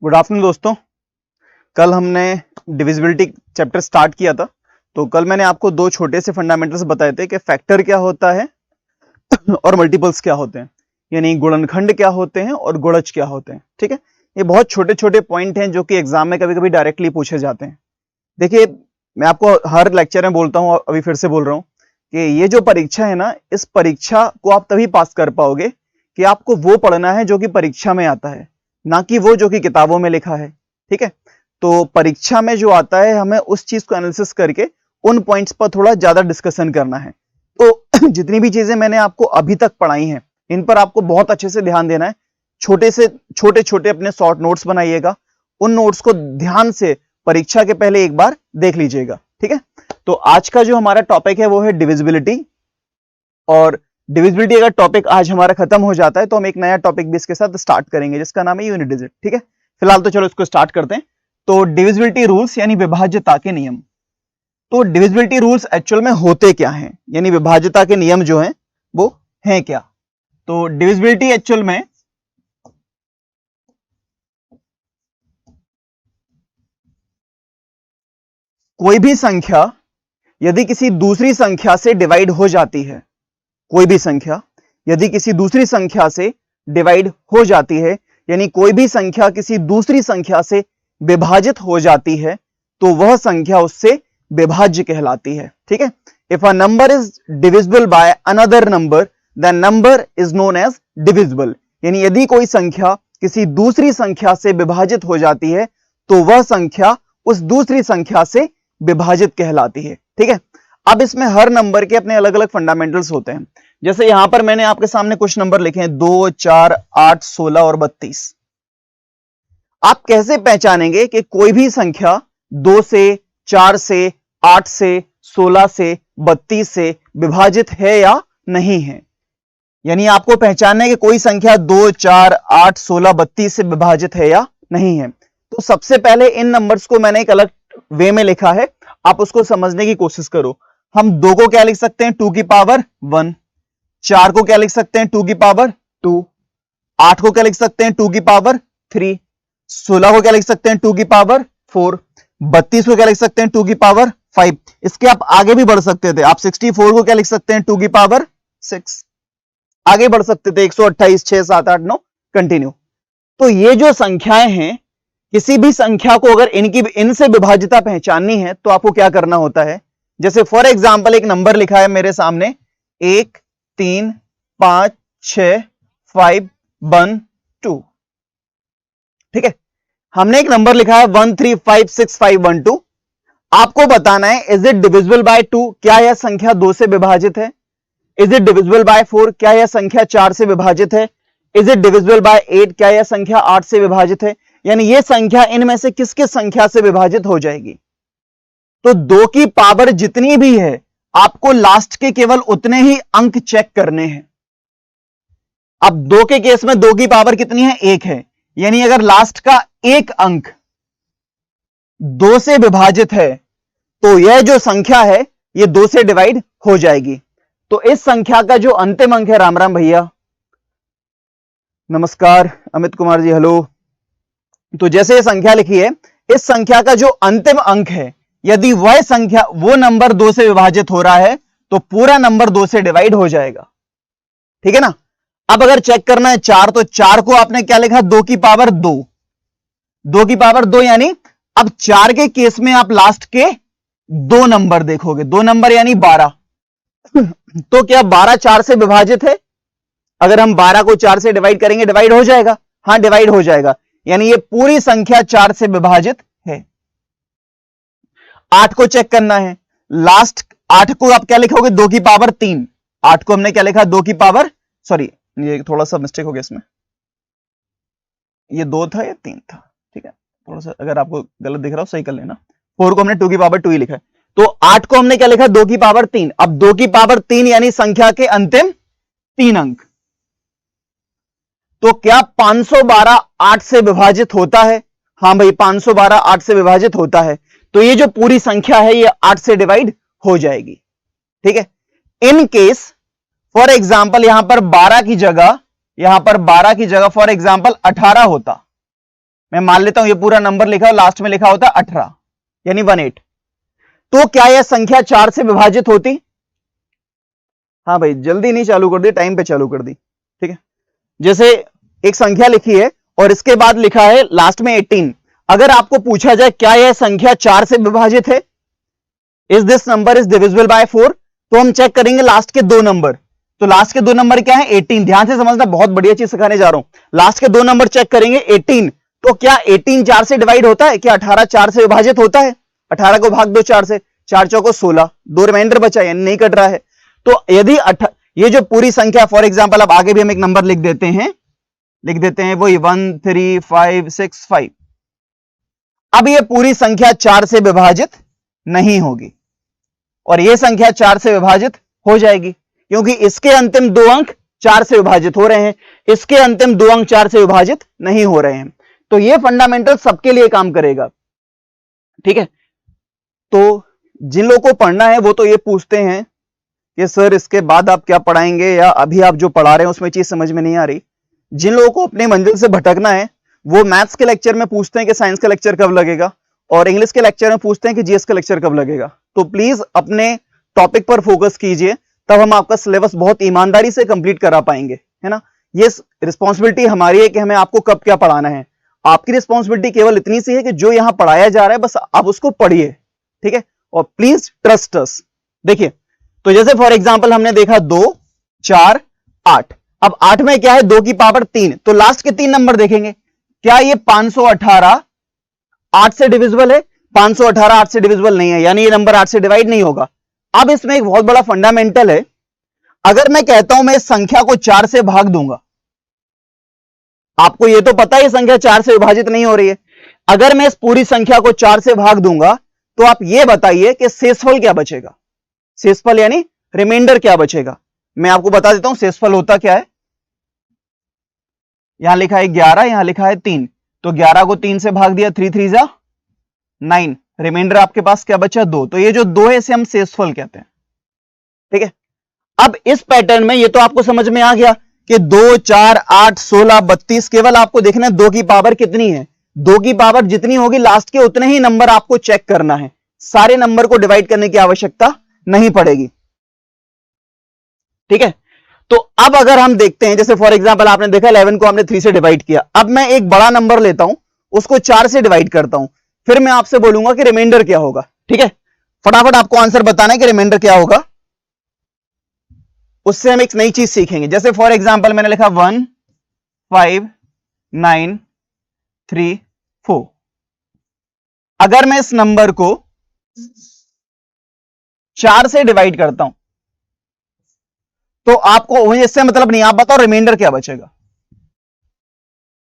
Good afternoon दोस्तों। कल हमने डिविजिबिलिटी चैप्टर स्टार्ट किया था। तो कल मैंने आपको दो छोटे से फंडामेंटल्स बताए थे कि फैक्टर क्या होता है और मल्टीपल्स क्या होते हैं, यानी गुणनखंड क्या होते हैं और गुणज क्या होते हैं। ठीक है, ये बहुत छोटे छोटे पॉइंट हैं जो कि एग्जाम में कभी कभी डायरेक्टली पूछे जाते हैं। देखिए, मैं आपको हर लेक्चर में बोलता हूं और अभी फिर से बोल रहा हूं कि ये जो परीक्षा है ना, इस परीक्षा को आप तभी पास कर पाओगे कि आपको वो पढ़ना है जो कि परीक्षा में आता है, ना कि वो जो कि किताबों में लिखा है। ठीक है, तो परीक्षा में जो आता है हमें उस चीज को एनालिसिस करके उन पॉइंट्स पर थोड़ा ज्यादा डिस्कशन करना है। तो जितनी भी चीजें मैंने आपको अभी तक पढ़ाई हैं, इन पर आपको बहुत अच्छे से ध्यान देना है। छोटे छोटे अपने शॉर्ट नोट्स बनाइएगा, उन नोट्स को ध्यान से परीक्षा के पहले एक बार देख लीजिएगा। ठीक है, तो आज का जो हमारा टॉपिक है वो है डिविजिबिलिटी। और डिविजिबिलिटी अगर टॉपिक आज हमारा खत्म हो जाता है तो हम एक नया टॉपिक भी इसके साथ स्टार्ट करेंगे जिसका नाम है यूनिट डिजिट। ठीक है, फिलहाल तो चलो इसको स्टार्ट करते हैं। तो डिविजिबिलिटी रूल्स यानी विभाज्यता के नियम। तो डिविजिबिलिटी रूल्स एक्चुअल में होते क्या हैं, यानी विभाज्यता के नियम जो हैं वो हैं क्या। तो डिविजिबिलिटी एक्चुअल में कोई भी संख्या यदि किसी दूसरी संख्या से डिवाइड हो जाती है, कोई भी संख्या यदि किसी दूसरी संख्या से डिवाइड हो जाती है, यानी कोई भी संख्या किसी दूसरी संख्या से विभाजित हो जाती है, तो वह संख्या उससे विभाज्य कहलाती है। ठीक है, if a number is divisible by another number the number is known as divisible. यानी यदि कोई संख्या किसी दूसरी संख्या से विभाजित हो जाती है तो वह संख्या उस दूसरी संख्या से विभाजित कहलाती है। ठीक है, अब इसमें हर नंबर के अपने अलग अलग फंडामेंटल्स होते हैं। जैसे यहां पर मैंने आपके सामने कुछ नंबर लिखे हैं 2, 4, 8, 16 और 32। आप कैसे पहचानेंगे कि कोई भी संख्या 2 से, 4 से, 8 से, 16 से, 32 से विभाजित है या नहीं है। यानी आपको पहचानना है कि कोई संख्या 2, 4, 8, 16, 32 से विभाजित है या नहीं है। तो सबसे पहले इन नंबर्स को मैंने एक अलग वे में लिखा है, आप उसको समझने की कोशिश करो। हम 2 को क्या लिख सकते हैं 2 की पावर 1, 4 को क्या लिख सकते हैं 2 की पावर 2, 8 को क्या लिख सकते हैं 2 की पावर 3, 16 को क्या लिख सकते हैं 2 की पावर 4, 32 को क्या लिख सकते हैं 2 की पावर 5। इसके आप आगे भी बढ़ सकते थे, आप 64 को क्या लिख सकते हैं 2 की पावर 6, आगे बढ़ सकते थे 128, 6, 7, 8, 9 कंटिन्यू। तो ये जो संख्याएं हैं, किसी भी संख्या को अगर इनसे विभाज्यता पहचाननी है तो आपको क्या करना होता है। जैसे फॉर एग्जांपल एक नंबर लिखा है मेरे सामने 1, 3, 5, 6, 5, 1, 2। ठीक है, हमने एक नंबर लिखा है 1, 3, 5, 6, 5, 1, 2। आपको बताना है इज इट डिविजिबल बाय 2, क्या यह संख्या 2 से विभाजित है। इज इट डिविजिबल बाय 4, क्या यह संख्या 4 से विभाजित है। इज इट डिविजिबल बाय 8, क्या यह संख्या 8 से विभाजित है। यानी यह संख्या इनमें से किसकी संख्या से विभाजित हो जाएगी। तो 2 की पावर जितनी भी है आपको लास्ट के केवल उतने ही अंक चेक करने हैं। अब 2 के केस में 2 की पावर कितनी है 1 है, यानी अगर लास्ट का एक अंक 2 से विभाजित है तो यह जो संख्या है यह 2 से डिवाइड हो जाएगी। तो इस संख्या का जो अंतिम अंक है, राम राम भैया, नमस्कार अमित कुमार जी, हेलो। तो जैसे ये संख्या लिखी है, इस संख्या का जो अंतिम अंक है, यदि वह संख्या वो नंबर 2 से विभाजित हो रहा है तो पूरा नंबर 2 से डिवाइड हो जाएगा। ठीक है ना। अब अगर चेक करना है 4, तो 4 को आपने क्या लिखा 2 की पावर 2, 2 की पावर 2, यानी अब 4 के केस में आप लास्ट के 2 नंबर देखोगे, 2 नंबर यानी 12। तो क्या 12 4 से विभाजित है। अगर हम 12 को 4 से डिवाइड करेंगे डिवाइड हो जाएगा, हां डिवाइड हो जाएगा, यानी ये पूरी संख्या 4 से विभाजित है। 8 को चेक करना है, लास्ट 8 को आप क्या लिखोगे 2 की पावर 3, 8 को हमने क्या लिखा 2 की पावर, सॉरी ये थोड़ा सा मिस्टेक हो गया इसमें, ये 2 था या 3 था। ठीक है, थोड़ा सा अगर आपको गलत दिख रहा हो सही कर लेना। 4 को हमने 2 की पावर 2 ही लिखा है, तो 8 को हमने क्या लिखा 2 की पावर 3। अब 2 की पावर 3 यानी संख्या के अंतिम 3 अंक। तो क्या 512 8 से विभाजित होता है। हां भाई, 512 8 से विभाजित होता है, तो ये जो पूरी संख्या है ये 8 से डिवाइड हो जाएगी। ठीक है, इन केस फॉर एग्जांपल यहां पर 12 की जगह फॉर एग्जांपल 18 होता, मैं मान लेता हूं ये पूरा नंबर लिखा हो, लास्ट में लिखा होता 18 यानी 18, तो क्या यह संख्या 4 से विभाजित होती? हाँ भाई, जल्दी नहीं चालू कर दी, टाइम पे चालू कर दी, ठीक है। जैसे एक संख्या लिखी है और इसके बाद लिखा है लास्ट में 18, अगर आपको पूछा जाए क्या यह संख्या 4 से विभाजित है, is this number is divisible bye 4, तो हम चेक करेंगे लास्ट के दो नंबर। तो लास्ट के दो नंबर क्या है? 18। ध्यान से समझना, बहुत बढ़िया चीज सिखाने जा रहा हूं। लास्ट के दो नंबर चेक करेंगे 18, तो क्या 18 4 से डिवाइड होता है? क्या 18 4 से विभाजित होता है? 18 को भाग दो 4 से, 4 चौको 16, दो रिमाइंडर बचा यानी नहीं कट रहा है। तो यदि ये जो पूरी संख्या, फॉर एग्जांपल अब आगे भी हम एक नंबर लिख देते हैं वही 1 3 5 6 5। अब ये पूरी संख्या 4 से विभाजित नहीं होगी और ये संख्या 4 से विभाजित हो जाएगी, क्योंकि इसके अंतिम दो अंक 4 से विभाजित हो रहे हैं, इसके अंतिम दो अंक 4 से विभाजित नहीं हो रहे हैं। तो ये फंडामेंटल सबके लिए काम करेगा, ठीक है। तो जिन लोगों को पढ़ना है वो तो ये पूछते हैं कि सर इसके बाद आप क्या पढ़ाएंगे, या अभी आप जो पढ़ा रहे हैं उसमें चीज समझ में नहीं आ रही। जिन लोगों को अपने मंजिल से भटकना है वो मैथ्स के लेक्चर में पूछते हैं कि साइंस का लेक्चर कब लगेगा, और इंग्लिश के लेक्चर में पूछते हैं कि जीएस का लेक्चर कब लगेगा। तो प्लीज अपने टॉपिक पर फोकस कीजिए, तब हम आपका सिलेबस बहुत ईमानदारी से कंप्लीट करा पाएंगे, है ना। ये रिस्पॉन्सिबिलिटी हमारी है कि हमें आपको कब क्या पढ़ाना है। आपकी रिस्पॉन्सिबिलिटी केवल इतनी सी है कि जो यहां पढ़ाया जा रहा है बस आप उसको पढ़िए, ठीक है, और प्लीज ट्रस्ट अस। देखिए, तो जैसे फॉर एग्जाम्पल हमने देखा 2 4 8, अब 8 में क्या है? 2 की पावर 3, तो लास्ट के 3 नंबर देखेंगे। क्या ये 518 8 से डिविजिबल है? 518 8 से डिविजिबल नहीं है, यानी ये नंबर 8 से डिवाइड नहीं होगा। अब इसमें एक बहुत बड़ा फंडामेंटल है, अगर मैं कहता हूं मैं इस संख्या को 4 से भाग दूंगा, आपको ये तो पता है ये संख्या 4 से विभाजित नहीं हो रही है, अगर मैं इस पूरी संख्या को 4 से भाग दूंगा तो आप ये बताइए कि शेषफल क्या बचेगा? शेषफल यानी रिमाइंडर क्या बचेगा? मैं आपको बता देता हूं शेषफल होता क्या है। यहां लिखा है 11, यहां लिखा है 3, तो 11 को 3 से भाग दिया, 3 3 जा 9, रिमाइंडर आपके पास क्या बचा? 2। तो ये जो 2 है इसे हम शेषफल कहते हैं, ठीक है। अब इस पैटर्न में ये तो आपको समझ में आ गया कि 2 4 8 16 32, केवल आपको देखना है 2 की पावर कितनी है। 2 की पावर जितनी होगी लास्ट के उतने ही नंबर आपको चेक करना है, सारे नंबर को डिवाइड करने की आवश्यकता नहीं पड़ेगी, ठीक है। तो अब अगर हम देखते हैं, जैसे फॉर एग्जांपल आपने देखा 11 को हमने 3 से डिवाइड किया, अब मैं एक बड़ा नंबर लेता हूं उसको 4 से डिवाइड करता हूं, फिर मैं आपसे बोलूंगा कि रिमाइंडर क्या होगा, ठीक है। फटाफट आपको आंसर बताना है कि रिमाइंडर क्या होगा, उससे हम एक नई चीज सीखेंगे। जैसे फॉर एग्जांपल मैंने लिखा 1 5 9 3 4, अगर मैं इस नंबर को 4 से डिवाइड करता हूं तो आपको इससे मतलब नहीं, आप बताओ रिमाइंडर क्या बचेगा।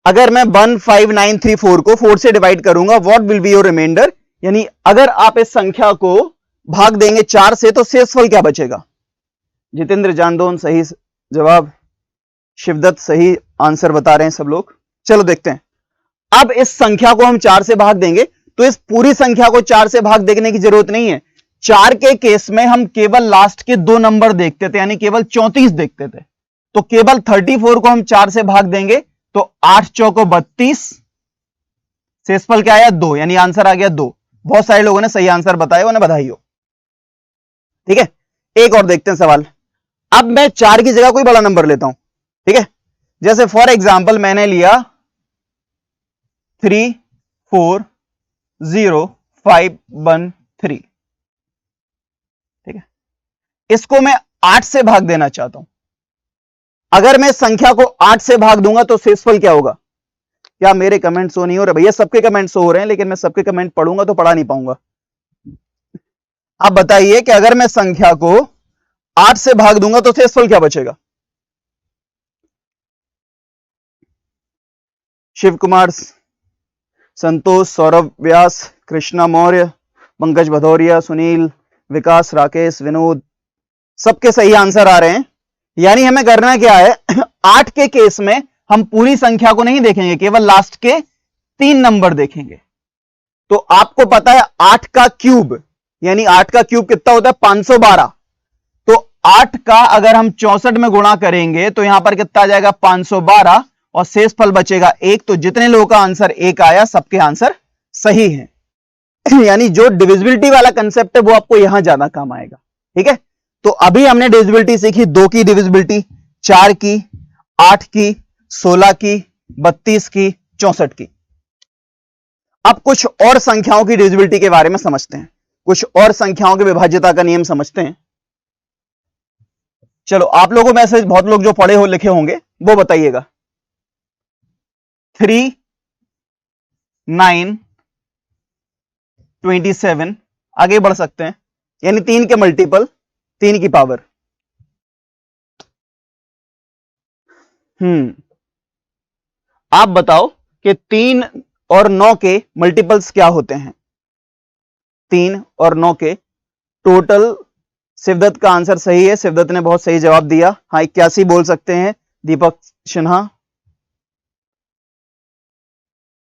अगर मैं 1 5 9 3 4 को 4 से डिवाइड करूंगा, what will be your reminder? यानी अगर आप इस संख्या को भाग देंगे 4 से तो शेषफल क्या बचेगा? जितेंद्र जानदोन सही जवाब, शिवदत्त सही आंसर बता रहे हैं सब लोग। चलो देखते हैं, अब इस संख्या को हम 4 से भाग देंगे तो इस पूरी संख्या को 4 से भाग देखने की जरूरत नहीं है। 4 के केस में हम केवल लास्ट के 2 नंबर देखते थे, यानी केवल 34 देखते थे, तो केवल 34 को हम 4 से भाग देंगे तो 8 चौको 32, शेषफल क्या आया? 2, यानी आंसर आ गया 2। बहुत सारे लोगों ने सही आंसर बताया, उन्हें बधाई हो, ठीक है। एक और देखते हैं सवाल। अब मैं 4 की जगह कोई बड़ा नंबर लेता हूं, ठीक है। जैसे फॉर एग्जांपल मैंने लिया 3 4 0 5 1 3, ठीक है। इसको मैं 8 से भाग देना चाहता हूं, अगर मैं संख्या को 8 से भाग दूंगा तो शेषफल क्या होगा? क्या मेरे कमेंट शो नहीं हो रहे? भैया सबके कमेंट शो हो रहे हैं, लेकिन मैं सबके कमेंट पढ़ूंगा तो पढ़ा नहीं पाऊंगा। आप बताइए कि अगर मैं संख्या को 8 से भाग दूंगा तो शेषफल क्या बचेगा? शिव कुमार, संतोष, सौरभ व्यास, कृष्णा मौर्य, पंकज भदौरिया, सुनील, विकास, राकेश, विनोद, सबके सही आंसर आ रहे हैं। यानी हमें करना क्या है 8 के केस में हम पूरी संख्या को नहीं देखेंगे, केवल लास्ट के 3 नंबर देखेंगे। तो आपको पता है 8 का क्यूब, यानी 8 का क्यूब कितना होता है? 512। तो 8 का अगर हम 64 में गुणा करेंगे तो यहां पर कितना आ जाएगा? 512, और शेष फल बचेगा 1। तो जितने लोगों का आंसर 1 आया सबके आंसर सही है। यानी जो डिविजिबिलिटी वाला कंसेप्ट है वो आपको यहां ज्यादा काम आएगा। ठीक है, तो अभी हमने डिविजिबिलिटी सीखी, 2 की डिविजिबिलिटी, 4 की, 8 की, 16 की, 32 की, 64 की। अब कुछ और संख्याओं की डिविजिबिलिटी के बारे में समझते हैं, कुछ और संख्याओं के विभाज्यता का नियम समझते हैं। चलो, आप लोगों में से बहुत लोग जो पढ़े हो लिखे होंगे वो बताइएगा। 3, 9, 27, आगे बढ़ सकते हैं, यानी 3 के मल्टीपल, 3 की पावर। आप बताओ कि 3 और 9 के मल्टीपल्स क्या होते हैं? 3 और 9 के टोटल। शिवदत्त का आंसर सही है, शिवदत्त ने बहुत सही जवाब दिया। हाँ, 81 बोल सकते हैं दीपक सिन्हा।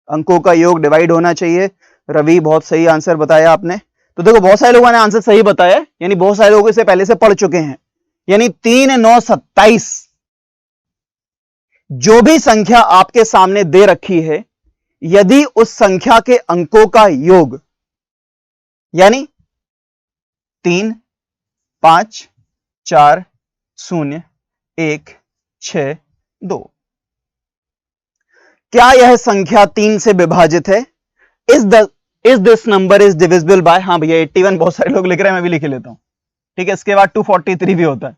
अंकों का योग डिवाइड होना चाहिए। रवि, बहुत सही आंसर बताया आपने। तो देखो, बहुत सारे लोगों ने आंसर सही बताया, यानी बहुत सारे लोग इसे पहले से पढ़ चुके हैं। यानी 3, 9, 27, जो भी संख्या आपके सामने दे रखी है, यदि उस संख्या के अंकों का योग, यानी 3, 5, 4, 0, 1, 6, 2, क्या यह संख्या 3 से विभाजित है? Is this number is divisible bye, हाँ भैया 81 बहुत सारे लोग लिख रहे हैं, मैं भी लिख लेता हूं। ठीक है, इसके बाद 243 भी होता है।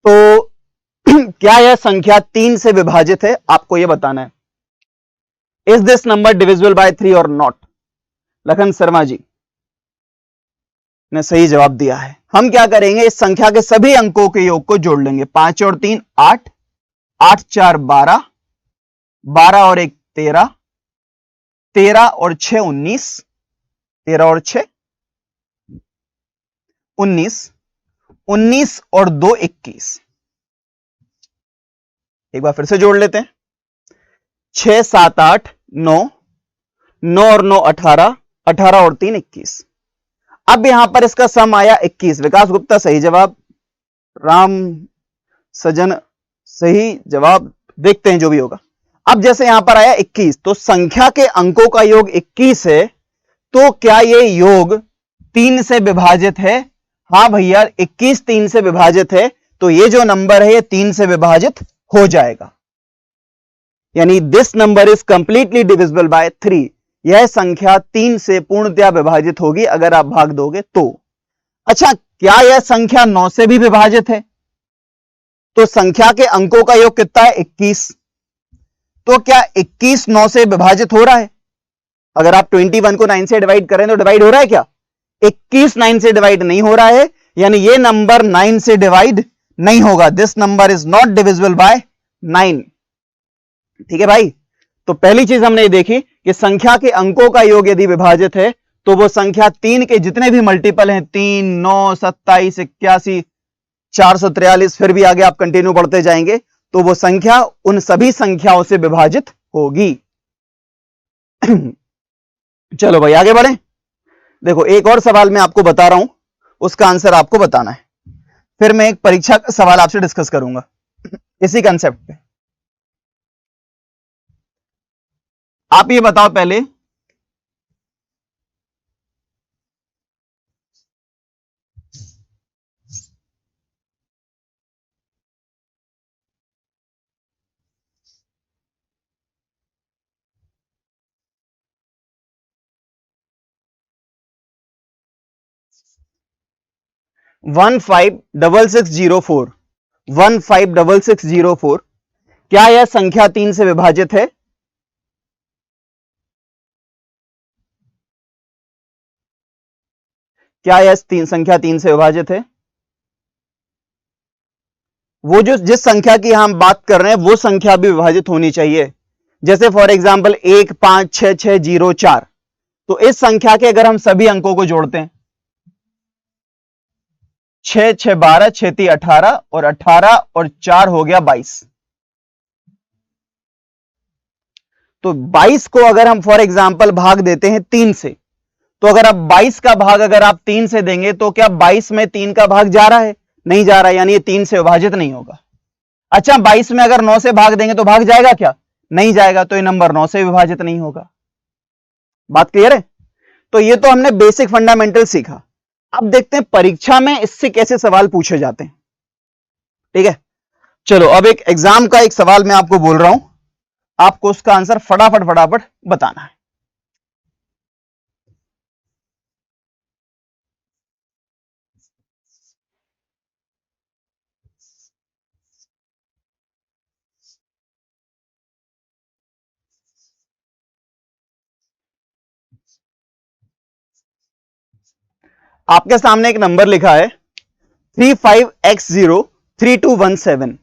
तो क्या यह संख्या 3 से विभाजित है? आपको यह बताना है। Is this number divisible by 3 और नॉट? लखन शर्मा जी ने सही जवाब दिया है। हम क्या करेंगे, इस संख्या के सभी अंकों के योग को जोड़ लेंगे। 5 और 3 8, 8 4 12, 12 और 1 13, 13 और 6 19, 13 और 6 19, 19 और 2 21। एक बार फिर से जोड़ लेते हैं। 6 7 8 9, 9 और 9 18, 18 और 3 21। अब यहां पर इसका सम आया 21। विकास गुप्ता सही जवाब, राम सजन सही जवाब, देखते हैं जो भी होगा। अब जैसे यहां पर आया 21, तो संख्या के अंकों का योग 21 है, तो क्या यह योग 3 से विभाजित है? हां भैया, 21 3 से विभाजित है, तो ये जो नंबर है ये 3 से विभाजित हो जाएगा। यानी this number is completely divisible by 3। यह संख्या 3 से पूर्णतया विभाजित होगी अगर आप भाग दोगे तो। अच्छा, क्या यह संख्या 9 से भी विभाजित है? तो संख्या के अंकों का योग कितना है? 21। तो क्या 21 9 से विभाजित हो रहा है? अगर आप 21 को 9 से डिवाइड करें तो डिवाइड हो रहा है क्या? 21 9 से डिवाइड नहीं हो रहा है, यानी यह नंबर 9 से डिवाइड नहीं होगा। This number is not divisible by 9। ठीक है भाई, तो पहली चीज हमने देखी कि संख्या के अंकों का योग यदि विभाजित है तो वो संख्या 3 के जितने भी मल्टीपल हैं, 3, 9, 27, 81, 443, फिर भी आगे आप कंटिन्यू बढ़ते जाएंगे, तो वो संख्या उन सभी संख्याओं से विभाजित होगी। चलो भाई आगे बढ़े। देखो, एक और सवाल मैं आपको बता रहा हूं, उसका आंसर आपको बताना है, फिर मैं एक परीक्षा का सवाल आपसे डिस्कस करूंगा इसी कंसेप्ट पे। आप ये बताओ पहले, वन 156604 156604, क्या यह संख्या 3 से विभाजित है? क्या यह संख्या 3 से विभाजित है? वो जो जिस संख्या की हम बात कर रहे हैं वो संख्या भी विभाजित होनी चाहिए। जैसे फॉर एग्जांपल 1 5 6 6 0 4, तो इस संख्या के अगर हम सभी अंकों को जोड़ते हैं, 6 6 12, 6 3 18 और 18 और 4 हो गया 22। तो 22 को अगर हम फॉर एग्जांपल भाग देते हैं 3 से, तो अगर आप 22 का भाग अगर आप 3 से देंगे तो क्या 22 में 3 का भाग जा रहा है? नहीं जा रहा है, यानी ये 3 से विभाजित नहीं होगा। अच्छा 22 में अगर 9 से भाग देंगे तो भाग जाएगा क्या? नहीं जाएगा, तो ये नंबर 9 से विभाजित नहीं होगा। बात क्लियर है? तो ये तो हमने बेसिक फंडामेंटल सीखा। अब देखते हैं परीक्षा में इससे कैसे सवाल पूछे जाते हैं। ठीक है, चलो अब एक एग्जाम का एक सवाल मैं आपको बोल रहा हूं, आपको उसका आंसर फटाफट फटाफट बताना है। आपके सामने एक नंबर लिखा है 35x03217।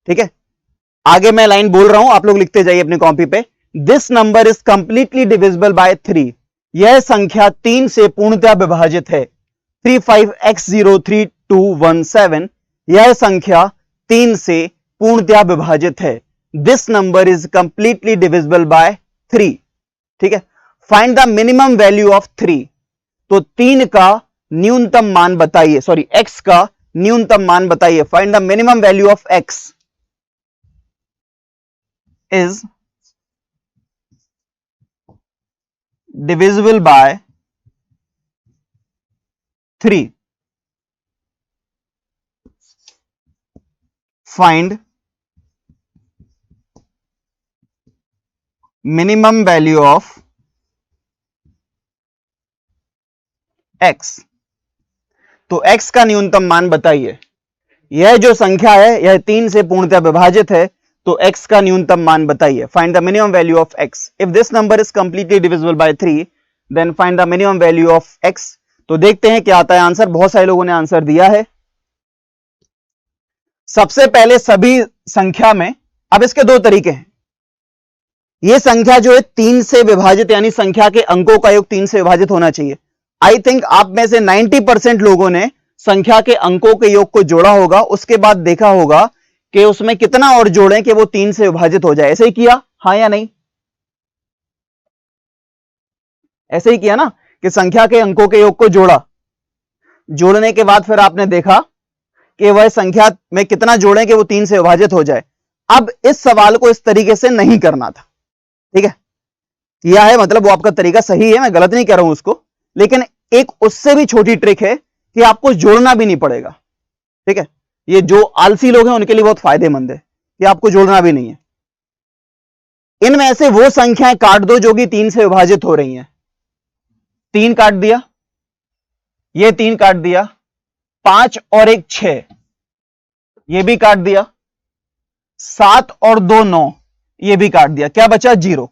ठीक है, आगे मैं लाइन बोल रहा हूं, आप लोग लिखते जाइए अपनी कॉपी पे। This number is completely divisible by 3। यह संख्या 3 से पूर्णतः विभाजित है। 35x03217 यह संख्या 3 से पूर्णतः विभाजित है। This number is completely divisible by 3। ठीक है, find the minimum value of 3। तो 3 का न्यूनतम मान बताइए, सॉरी x का न्यूनतम मान बताइए। Find the minimum value of x is divisible by 3. Find minimum value of x। तो x का न्यूनतम मान बताइए। यह जो संख्या है यह 3 से पूर्णतः विभाजित है, तो x का न्यूनतम मान बताइए। Find the minimum value of x। If this number is completely divisible by 3 then find the minimum value of x। तो देखते हैं क्या आता है आंसर। बहुत सारे लोगों ने आंसर दिया है। सबसे पहले सभी संख्या में, अब इसके दो तरीके हैं। यह संख्या जो है 3 से विभाजित, यानी संख्या के अंकों का योग 3 से विभाजित होना चाहिए। आई थिंक आप में से 90% लोगों ने संख्या के अंकों के योग को जोड़ा होगा, उसके बाद देखा होगा कि उसमें कितना और जोड़ें कि वो 3 से विभाजित हो जाए। ऐसे ही किया, हाँ या नहीं? ऐसे ही किया ना, कि संख्या के अंकों के योग को जोड़ा, जोड़ने के बाद फिर आपने देखा कि वह संख्या में कितना जोड़ें कि वो 3 से विभाजित हो जाए। अब इस सवाल को इस तरीके से नहीं करना था। ठीक है, किया है मतलब वो आपका तरीका सही है, मैं गलत नहीं कह रहा हूं उसको, लेकिन एक उससे भी छोटी ट्रिक है कि आपको जोड़ना भी नहीं पड़ेगा। ठीक है, ये जो आलसी लोग हैं उनके लिए बहुत फायदेमंद है कि आपको जोड़ना भी नहीं है। इनमें से वो संख्याएं काट दो जो कि 3 से विभाजित हो रही हैं। 3 काट दिया, ये 3 काट दिया, 5 और 1 6, ये भी काट दिया, 7 और 2 9, ये भी काट दिया। क्या बचा? 0।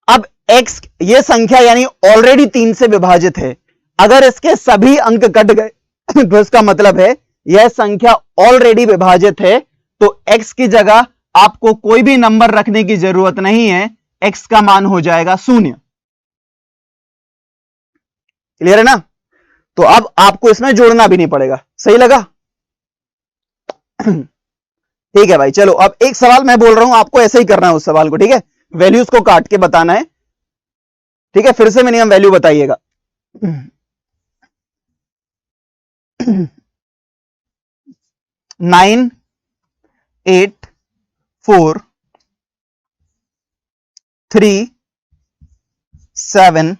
अब x ये संख्या यानी ऑलरेडी 3 से विभाजित है। अगर इसके सभी अंक कट गए तो इसका मतलब है यह संख्या ऑलरेडी विभाजित है, तो x की जगह आपको कोई भी नंबर रखने की जरूरत नहीं है, x का मान हो जाएगा 0। क्लियर है ना? तो अब आपको इसमें जोड़ना भी नहीं पड़ेगा। सही लगा? ठीक है भाई, चलो अब एक सवाल मैं बोल रहा हूं, आपको ऐसे ही करना है उस सवाल को। ठीक है, वैल्यूज को काट के बताना है। ठीक है, फिर से मिनिमम वैल्यू बताइएगा। 9 8 4 3 7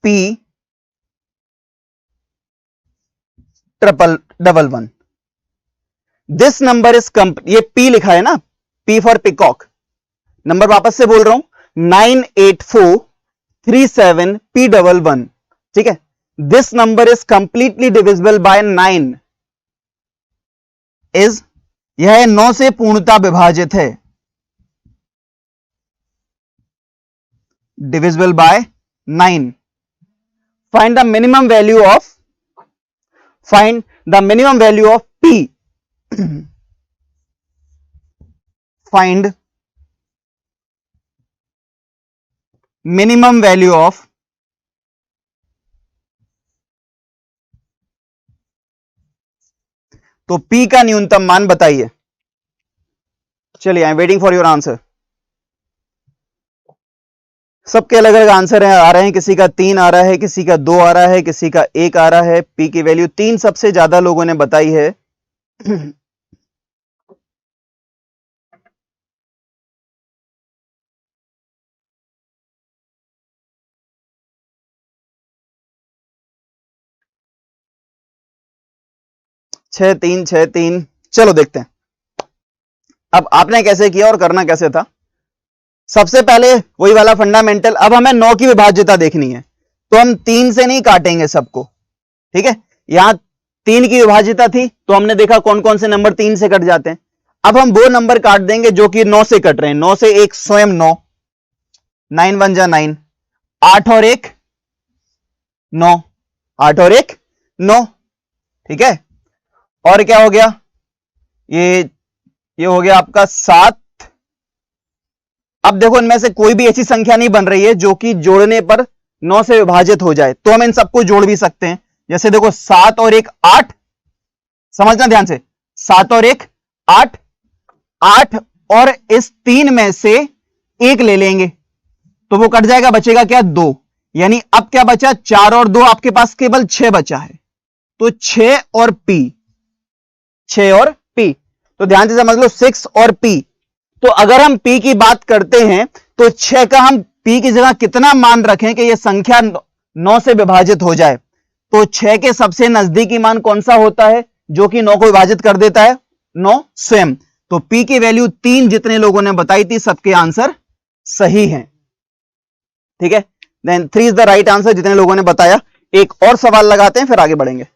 P 111। दिस नंबर इज ये P लिखा है ना, P फॉर पिकॉक। नंबर वापस से बोल रहा हूं, 98437P11। ठीक है, this number is completely divisible bye 9। Is यह 9 से पूर्णतः विभाजित है। Divisible by 9। Find the minimum value of, find the minimum value of P। Find minimum value of तो P का न्यूनतम मान बताइए। चलिए, I am waiting for your answer. सबके अलग अलग आंसर आ रहे हैं। किसी का 3 आ रहा है, किसी का 2 आ रहा है, किसी का 1 आ रहा है। पी की वैल्यू 3 सबसे ज्यादा लोगों ने बताई है। छह तीन। चलो देखते हैं अब आपने कैसे किया और करना कैसे था। सबसे पहले वही वाला फंडामेंटल, अब हमें 9 की विभाज्यता देखनी है, तो हम 3 से नहीं काटेंगे सबको, ठीक है। यहां 3 की विभाज्यता थी तो हमने देखा कौन कौन से नंबर 3 से कट जाते हैं। अब हम वो नंबर काट देंगे जो कि 9 से कट रहे हैं। 9 से एक स्वयं 9, 9 1 जा 9, 8 और 1 9, 8 और 1 9, ठीक है। और क्या हो गया, ये हो गया आपका 7। अब देखो इनमें से कोई भी ऐसी संख्या नहीं बन रही है जो कि जोड़ने पर 9 से विभाजित हो जाए, तो हम इन सबको जोड़ भी सकते हैं। जैसे देखो 7 और 1 8, समझना ध्यान से, 7 और 1 8, 8 और इस 3 में से 1 ले लेंगे तो वो कट जाएगा, बचेगा क्या 2। यानी अब क्या बचा 4 और 2, आपके पास केवल 6 बचा है। तो 6 और P, 6 और P, तो ध्यान से समझ लो 6 और P। तो अगर हम P की बात करते हैं तो 6 का हम P की जगह कितना मान रखें कि यह संख्या 9 से विभाजित हो जाए। तो 6 के सबसे नजदीकी मान कौन सा होता है जो कि 9 को विभाजित कर देता है, 9 स्वयं। तो P की वैल्यू 3 जितने लोगों ने बताई थी सबके आंसर सही हैं, ठीक है। Then 3 is the right answer जितने लोगों ने बताया। एक और सवाल लगाते हैं फिर आगे बढ़ेंगे।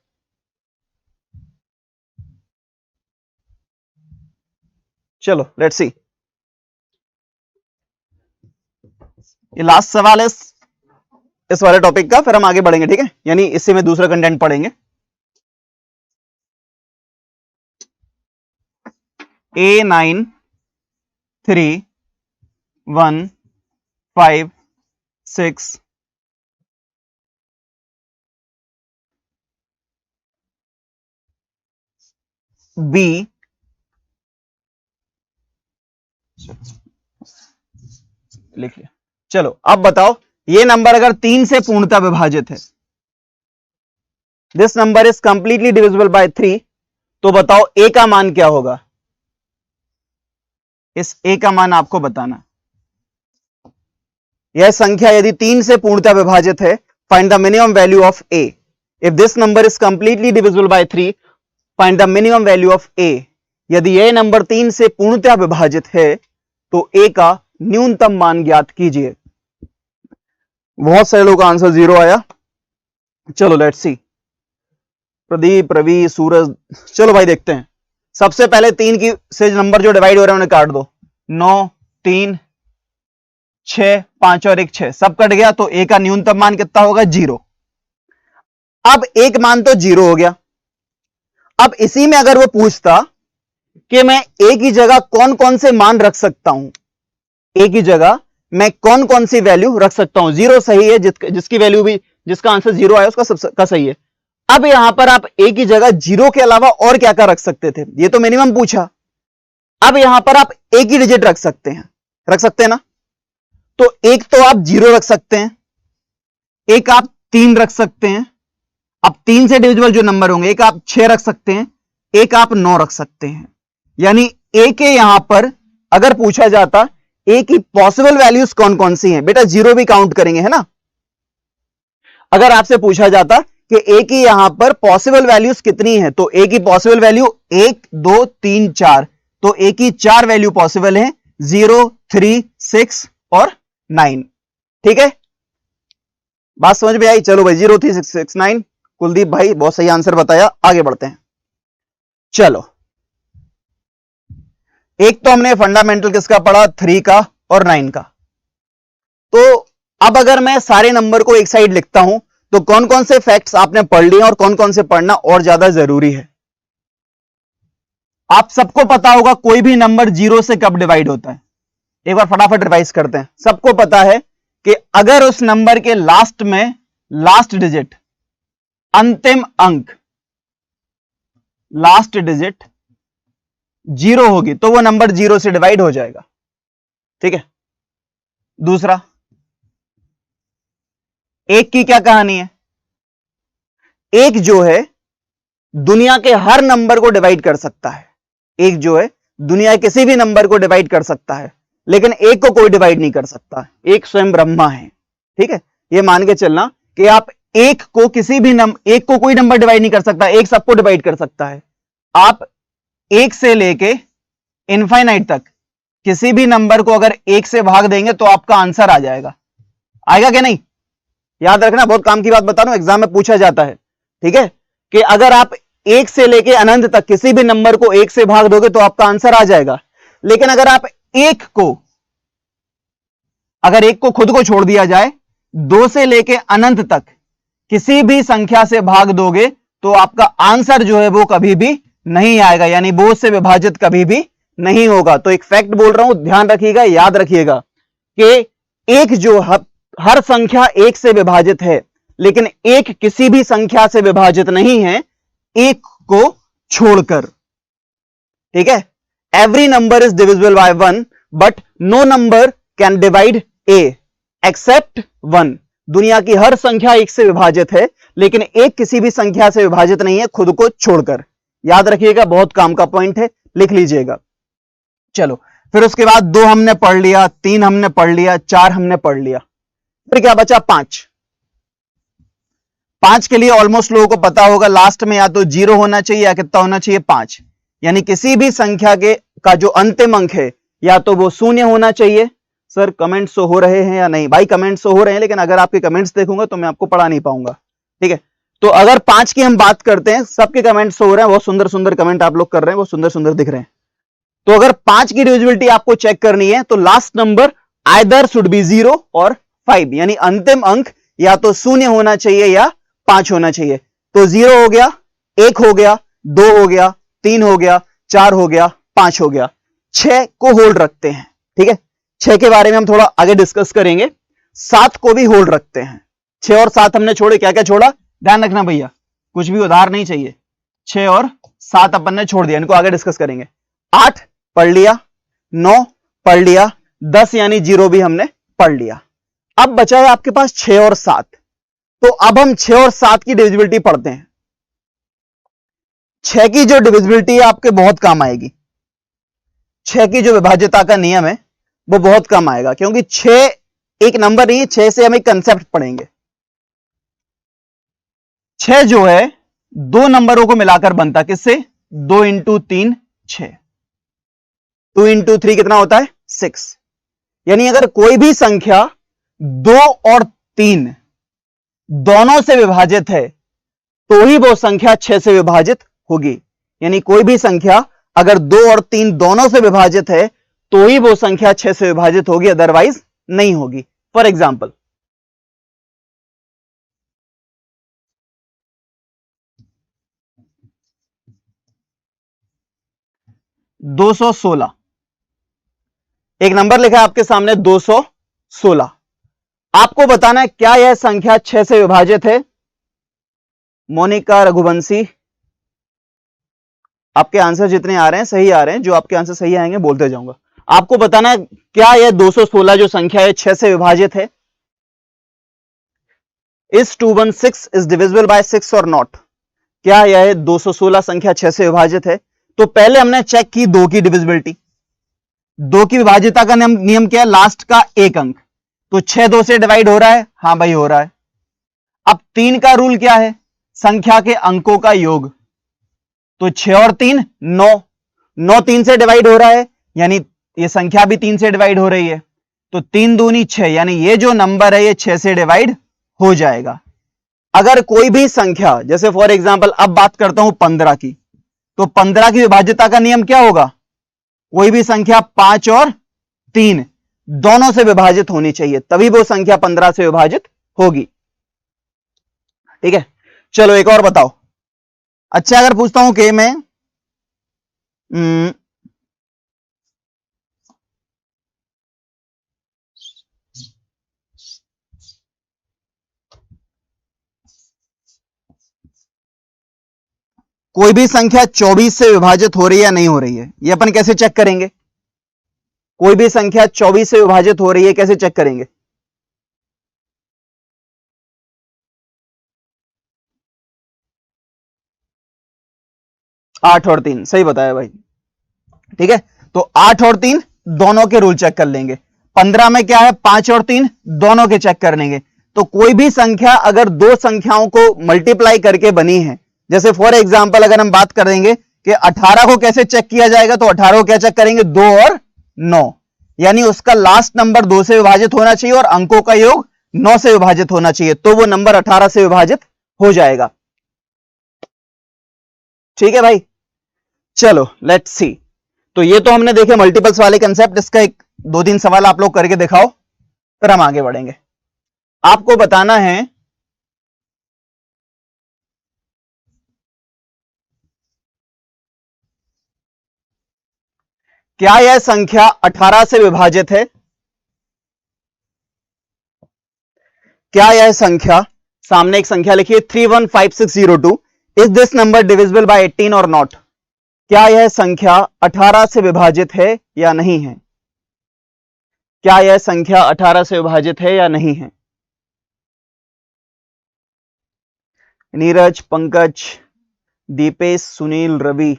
चलो लेट्स सी, ये लास्ट सवाल है इस वाले टॉपिक का, फिर हम आगे बढ़ेंगे, ठीक है। यानी इससे में दूसरा कंटेंट पढ़ेंगे। A9 3 1 5 6 B, लिख लिया। चलो अब बताओ, ये नंबर अगर 3 से पूर्णतः विभाजित है, this number is completely divisible by 3, तो बताओ A का मान क्या होगा। इस A का मान आपको बताना। यह संख्या यदि 3 से पूर्णतः विभाजित है, find the minimum value of A। If this number is completely divisible by 3, find the minimum value of A। यदि यह नंबर 3 से पूर्णतः विभाजित है तो A का न्यूनतम मान ज्ञात कीजिए। बहुत सारे लोगों का आंसर 0 आया। चलो लेट्स सी, प्रदीप, रवि, सूरज, चलो भाई देखते हैं। सबसे पहले 3 की से नंबर जो डिवाइड हो रहे हैं उन्हें काट दो। 9 3 6 5 और 1 6, सब कट गया। तो A का न्यूनतम मान कितना होगा 0। अब एक मान तो 0 हो गया। अब इसी में अगर वो पूछता कि मैं A की जगह कौन कौन से मान रख सकता हूं, A की जगह मैं कौन कौन सी वैल्यू रख सकता हूं। 0 सही है, जिसकी वैल्यू भी, जिसका आंसर 0 आया उसका सबका सही है। अब यहां पर आप A की जगह 0 के अलावा और क्या क्या रख सकते थे, ये तो मिनिमम पूछा। अब यहां पर आप एक ही डिजिट रख सकते हैं, ना। तो एक तो आप 0 रख सकते हैं, एक आप 3 रख सकते हैं। अब 3 से डिविजिबल जो नंबर होंगे, एक आप 6 रख सकते हैं, एक आप 9 रख सकते हैं। यानी A के यहां पर अगर पूछा जाता A की पॉसिबल वैल्यूज कौन कौन सी हैं, बेटा 0 भी काउंट करेंगे, है ना। अगर आपसे पूछा जाता कि A की यहां पर पॉसिबल वैल्यूज कितनी है, तो A की पॉसिबल वैल्यू 1 2 3 4, तो A की 4 वैल्यू पॉसिबल है, 0 3 6 और 9, ठीक है। बात समझ में आई। चलो भाई 0 3 6 6 9, कुलदीप भाई बहुत सही आंसर बताया। आगे बढ़ते हैं। चलो एक तो हमने फंडामेंटल किसका पढ़ा, 3 का और 9 का। तो अब अगर मैं सारे नंबर को एक साइड लिखता हूं तो कौन कौन से फैक्ट्स आपने पढ़ लिए और कौन कौन से पढ़ना और ज्यादा जरूरी है। आप सबको पता होगा कोई भी नंबर 0 से कब डिवाइड होता है, एक बार फटाफट रिवाइज करते हैं। सबको पता है कि अगर उस नंबर के लास्ट में लास्ट डिजिट, अंतिम अंक, लास्ट डिजिट 0 होगी तो वो नंबर 0 से डिवाइड हो जाएगा, ठीक है। दूसरा, एक की क्या कहानी है? एक जो है दुनिया के हर नंबर को डिवाइड कर सकता है। एक जो है दुनिया के किसी भी नंबर को डिवाइड कर सकता है, लेकिन एक को कोई डिवाइड नहीं कर सकता। एक स्वयं ब्रह्मा है। ठीक है, ये मान के चलना कि आप एक को किसी भी एक को कोई नंबर डिवाइड नहीं कर सकता, एक सबको डिवाइड कर सकता है। आप एक से लेके इनफाइनाइट तक किसी भी नंबर को अगर एक से भाग देंगे तो आपका आंसर आ जाएगा। आएगा क्या नहीं? याद रखना, बहुत काम की बात बता रहा हूं, एग्जाम में पूछा जाता है। ठीक है, कि अगर आप एक से लेके अनंत तक किसी भी नंबर को एक से भाग दोगे तो आपका आंसर आ जाएगा। लेकिन अगर आप एक को खुद को छोड़ दिया जाए, दो से लेके अनंत तक किसी भी संख्या से भाग दोगे तो आपका आंसर जो है वो कभी भी नहीं आएगा, यानी दो से विभाजित कभी भी नहीं होगा। तो एक फैक्ट बोल रहा हूं, ध्यान रखिएगा, याद रखिएगा कि एक जो हर संख्या एक से विभाजित है, लेकिन एक किसी भी संख्या से विभाजित नहीं है, एक को छोड़कर। ठीक है, every number is divisible by 1 but no number can divide A except 1। दुनिया की हर संख्या एक से विभाजित है, लेकिन एक किसी भी संख्या से विभाजित नहीं है, खुद को छोड़कर। याद रखिएगा, बहुत काम का पॉइंट है, लिख लीजिएगा। चलो, फिर उसके बाद 2 हमने पढ़ लिया, 3 हमने पढ़ लिया, 4 हमने पढ़ लिया, फिर क्या बचा? 5। 5 के लिए ऑलमोस्ट लोगों को पता होगा, लास्ट में या तो 0 होना चाहिए या कितना होना चाहिए? 5। यानी किसी भी संख्या का जो अंतिम अंक है या तो वो 0 होना चाहिए। सर कमेंट शो हो रहे हैं या नहीं? भाई कमेंट शो हो रहे हैं, लेकिन अगर आपके कमेंट्स देखूंगा तो मैं आपको पढ़ा नहीं पाऊंगा। ठीक है, तो अगर 5 की हम बात करते हैं, सबके कमेंट्स शो हो रहे हैं, बहुत सुंदर सुंदर कमेंट आप लोग कर रहे हैं, बहुत सुंदर सुंदर दिख रहे हैं। तो अगर 5 की डिविजिबिलिटी आपको चेक करनी है तो last number either should be 0 और 5, यानी अंतिम अंक या तो 0 होना चाहिए या 5 होना चाहिए। तो 0 हो गया, 1 हो गया, 2 हो गया, 3 हो गया, 4 हो गया, 5 हो गया। 6 को होल्ड रखते हैं। ठीक है, 6 के बारे में हम थोड़ा आगे डिस्कस करेंगे। 7 को भी होल्ड रखते हैं। 6 और 7 हमने छोड़े, क्या क्या छोड़ा? ध्यान रखना भैया, कुछ भी उधार नहीं चाहिए। 6 और 7 अपन ने छोड़ दिया, इनको आगे डिस्कस करेंगे। 8 पढ़ लिया, 9 पढ़ लिया, 10 यानी 0 भी हमने पढ़ लिया। अब बचा है आपके पास 6 और 7। तो अब हम 6 और 7 की डिविजिबिलिटी पढ़ते हैं। 6 की जो डिविजिबिलिटी है आपके बहुत काम आएगी। 6 की जो विभाज्यता का नियम है वो बहुत कम आएगा, क्योंकि 6 एक नंबर नहीं है, 6 से हम एक कंसेप्ट पढ़ेंगे। 6 जो है 2 नंबरों को मिलाकर बनता, किससे? 2 इंटू 3 6, 2 इंटू 3 कितना होता है? 6। यानी अगर कोई भी संख्या 2 और 3 दोनों से विभाजित है तो ही वो संख्या 6 से विभाजित होगी। यानी कोई भी संख्या अगर 2 और 3 दोनों से विभाजित है तो ही वो संख्या 6 से विभाजित होगी, अदरवाइज नहीं होगी। फॉर एग्जाम्पल 216, एक नंबर लिखा है आपके सामने 216। आपको बताना है क्या यह संख्या 6 से विभाजित है? मोनिका, रघुवंशी, आपके आंसर जितने आ रहे हैं सही आ रहे हैं, जो आपके आंसर सही आएंगे बोलते जाऊंगा। आपको बताना है क्या यह 216 जो संख्या है 6 से विभाजित है? इज 216 इज डिविजिबल बाय 6 और नॉट? क्या यह 216 संख्या 6 से विभाजित है? तो पहले हमने चेक की 2 की डिविजिबिलिटी। 2 की विभाज्यता का नियम क्या है? लास्ट का एक अंक। तो 6 2 से डिवाइड हो रहा है, हां भाई हो रहा है। अब 3 का रूल क्या है? संख्या के अंकों का योग। तो 6 और 3 9, 9 3 से डिवाइड हो रहा है, यानी ये संख्या भी 3 से डिवाइड हो रही है। तो 3 दूनी 6, यानी ये जो नंबर है ये 6 से डिवाइड हो जाएगा। अगर कोई भी संख्या, जैसे फॉर एग्जांपल अब बात करता हूं 15 की, तो 15 की विभाज्यता का नियम क्या होगा? कोई भी संख्या 5 और 3 दोनों से विभाजित होनी चाहिए, तभी वो संख्या 15 से विभाजित होगी। ठीक है, चलो एक और बताओ। अच्छा, अगर पूछता हूं कि मैं कोई भी संख्या 24 से विभाजित हो रही है या नहीं हो रही है, ये अपन कैसे चेक करेंगे? कोई भी संख्या 24 से विभाजित हो रही है कैसे चेक करेंगे? 8 और 3, सही बताया भाई। ठीक है, तो 8 और 3 दोनों के रूल चेक कर लेंगे। 15 में क्या है, 5 और 3 दोनों के चेक कर लेंगे। तो कोई भी संख्या अगर दो संख्याओं को मल्टीप्लाई करके बनी है, जैसे फॉर एग्जांपल अगर हम बात करेंगे कि 18 को कैसे चेक किया जाएगा, तो 18 को क्या चेक करेंगे, 2 और 9, यानी उसका लास्ट नंबर 2 से विभाजित होना चाहिए और अंकों का योग 9 से विभाजित होना चाहिए, तो वो नंबर 18 से विभाजित हो जाएगा। ठीक है भाई, चलो लेट्स सी। तो ये तो हमने देखे मल्टीपल्स वाले कंसेप्ट, इसका एक दो तीन सवाल आप लोग करके दिखाओ, फिर हम आगे बढ़ेंगे। आपको बताना है क्या यह संख्या 18 से विभाजित है, क्या यह संख्या, सामने एक संख्या लिखिए 315602, is this number divisible by 18 और नॉट, क्या यह संख्या 18 से विभाजित है या नहीं है, क्या यह संख्या 18 से विभाजित है या नहीं है। नीरज, पंकज, दीपेश, सुनील, रवि,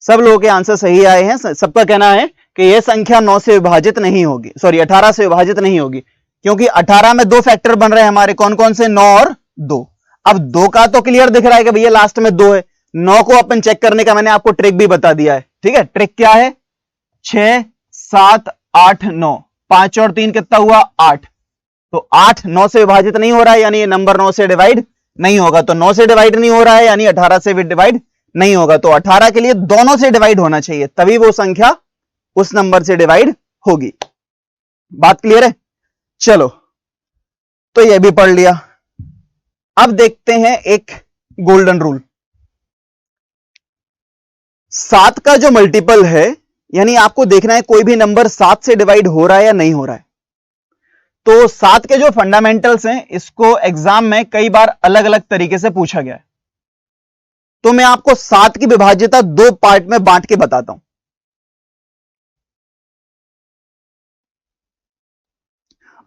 सब लोगों के आंसर सही आए हैं। सबका कहना है कि यह संख्या 9 से विभाजित नहीं होगी, सॉरी 18 से विभाजित नहीं होगी, क्योंकि 18 में दो फैक्टर बन रहे हैं हमारे, कौन कौन से, 9 और 2। अब 2 का तो क्लियर दिख रहा है कि भैया लास्ट में 2 है। 9 को अपन चेक करने का मैंने आपको ट्रिक भी बता दिया है। ठीक है, ट्रिक क्या है, 6 7 8 9, 5 और 3 कितना हुआ, 8। तो 8 9 से विभाजित नहीं हो रहा है, यानी ये नंबर 9 से डिवाइड नहीं होगा। तो 9 से डिवाइड नहीं हो रहा है, यानी 18 से भी डिवाइड नहीं होगा। तो 18 के लिए दोनों से डिवाइड होना चाहिए, तभी वो संख्या उस नंबर से डिवाइड होगी। बात क्लियर है, चलो तो ये भी पढ़ लिया। अब देखते हैं एक गोल्डन रूल। 7 का जो मल्टीपल है, यानी आपको देखना है कोई भी नंबर 7 से डिवाइड हो रहा है या नहीं हो रहा है। तो 7 के जो फंडामेंटल्स हैं, इसको एग्जाम में कई बार अलग अलग तरीके से पूछा गया है। तो मैं आपको 7 की विभाज्यता दो पार्ट में बांट के बताता हूं।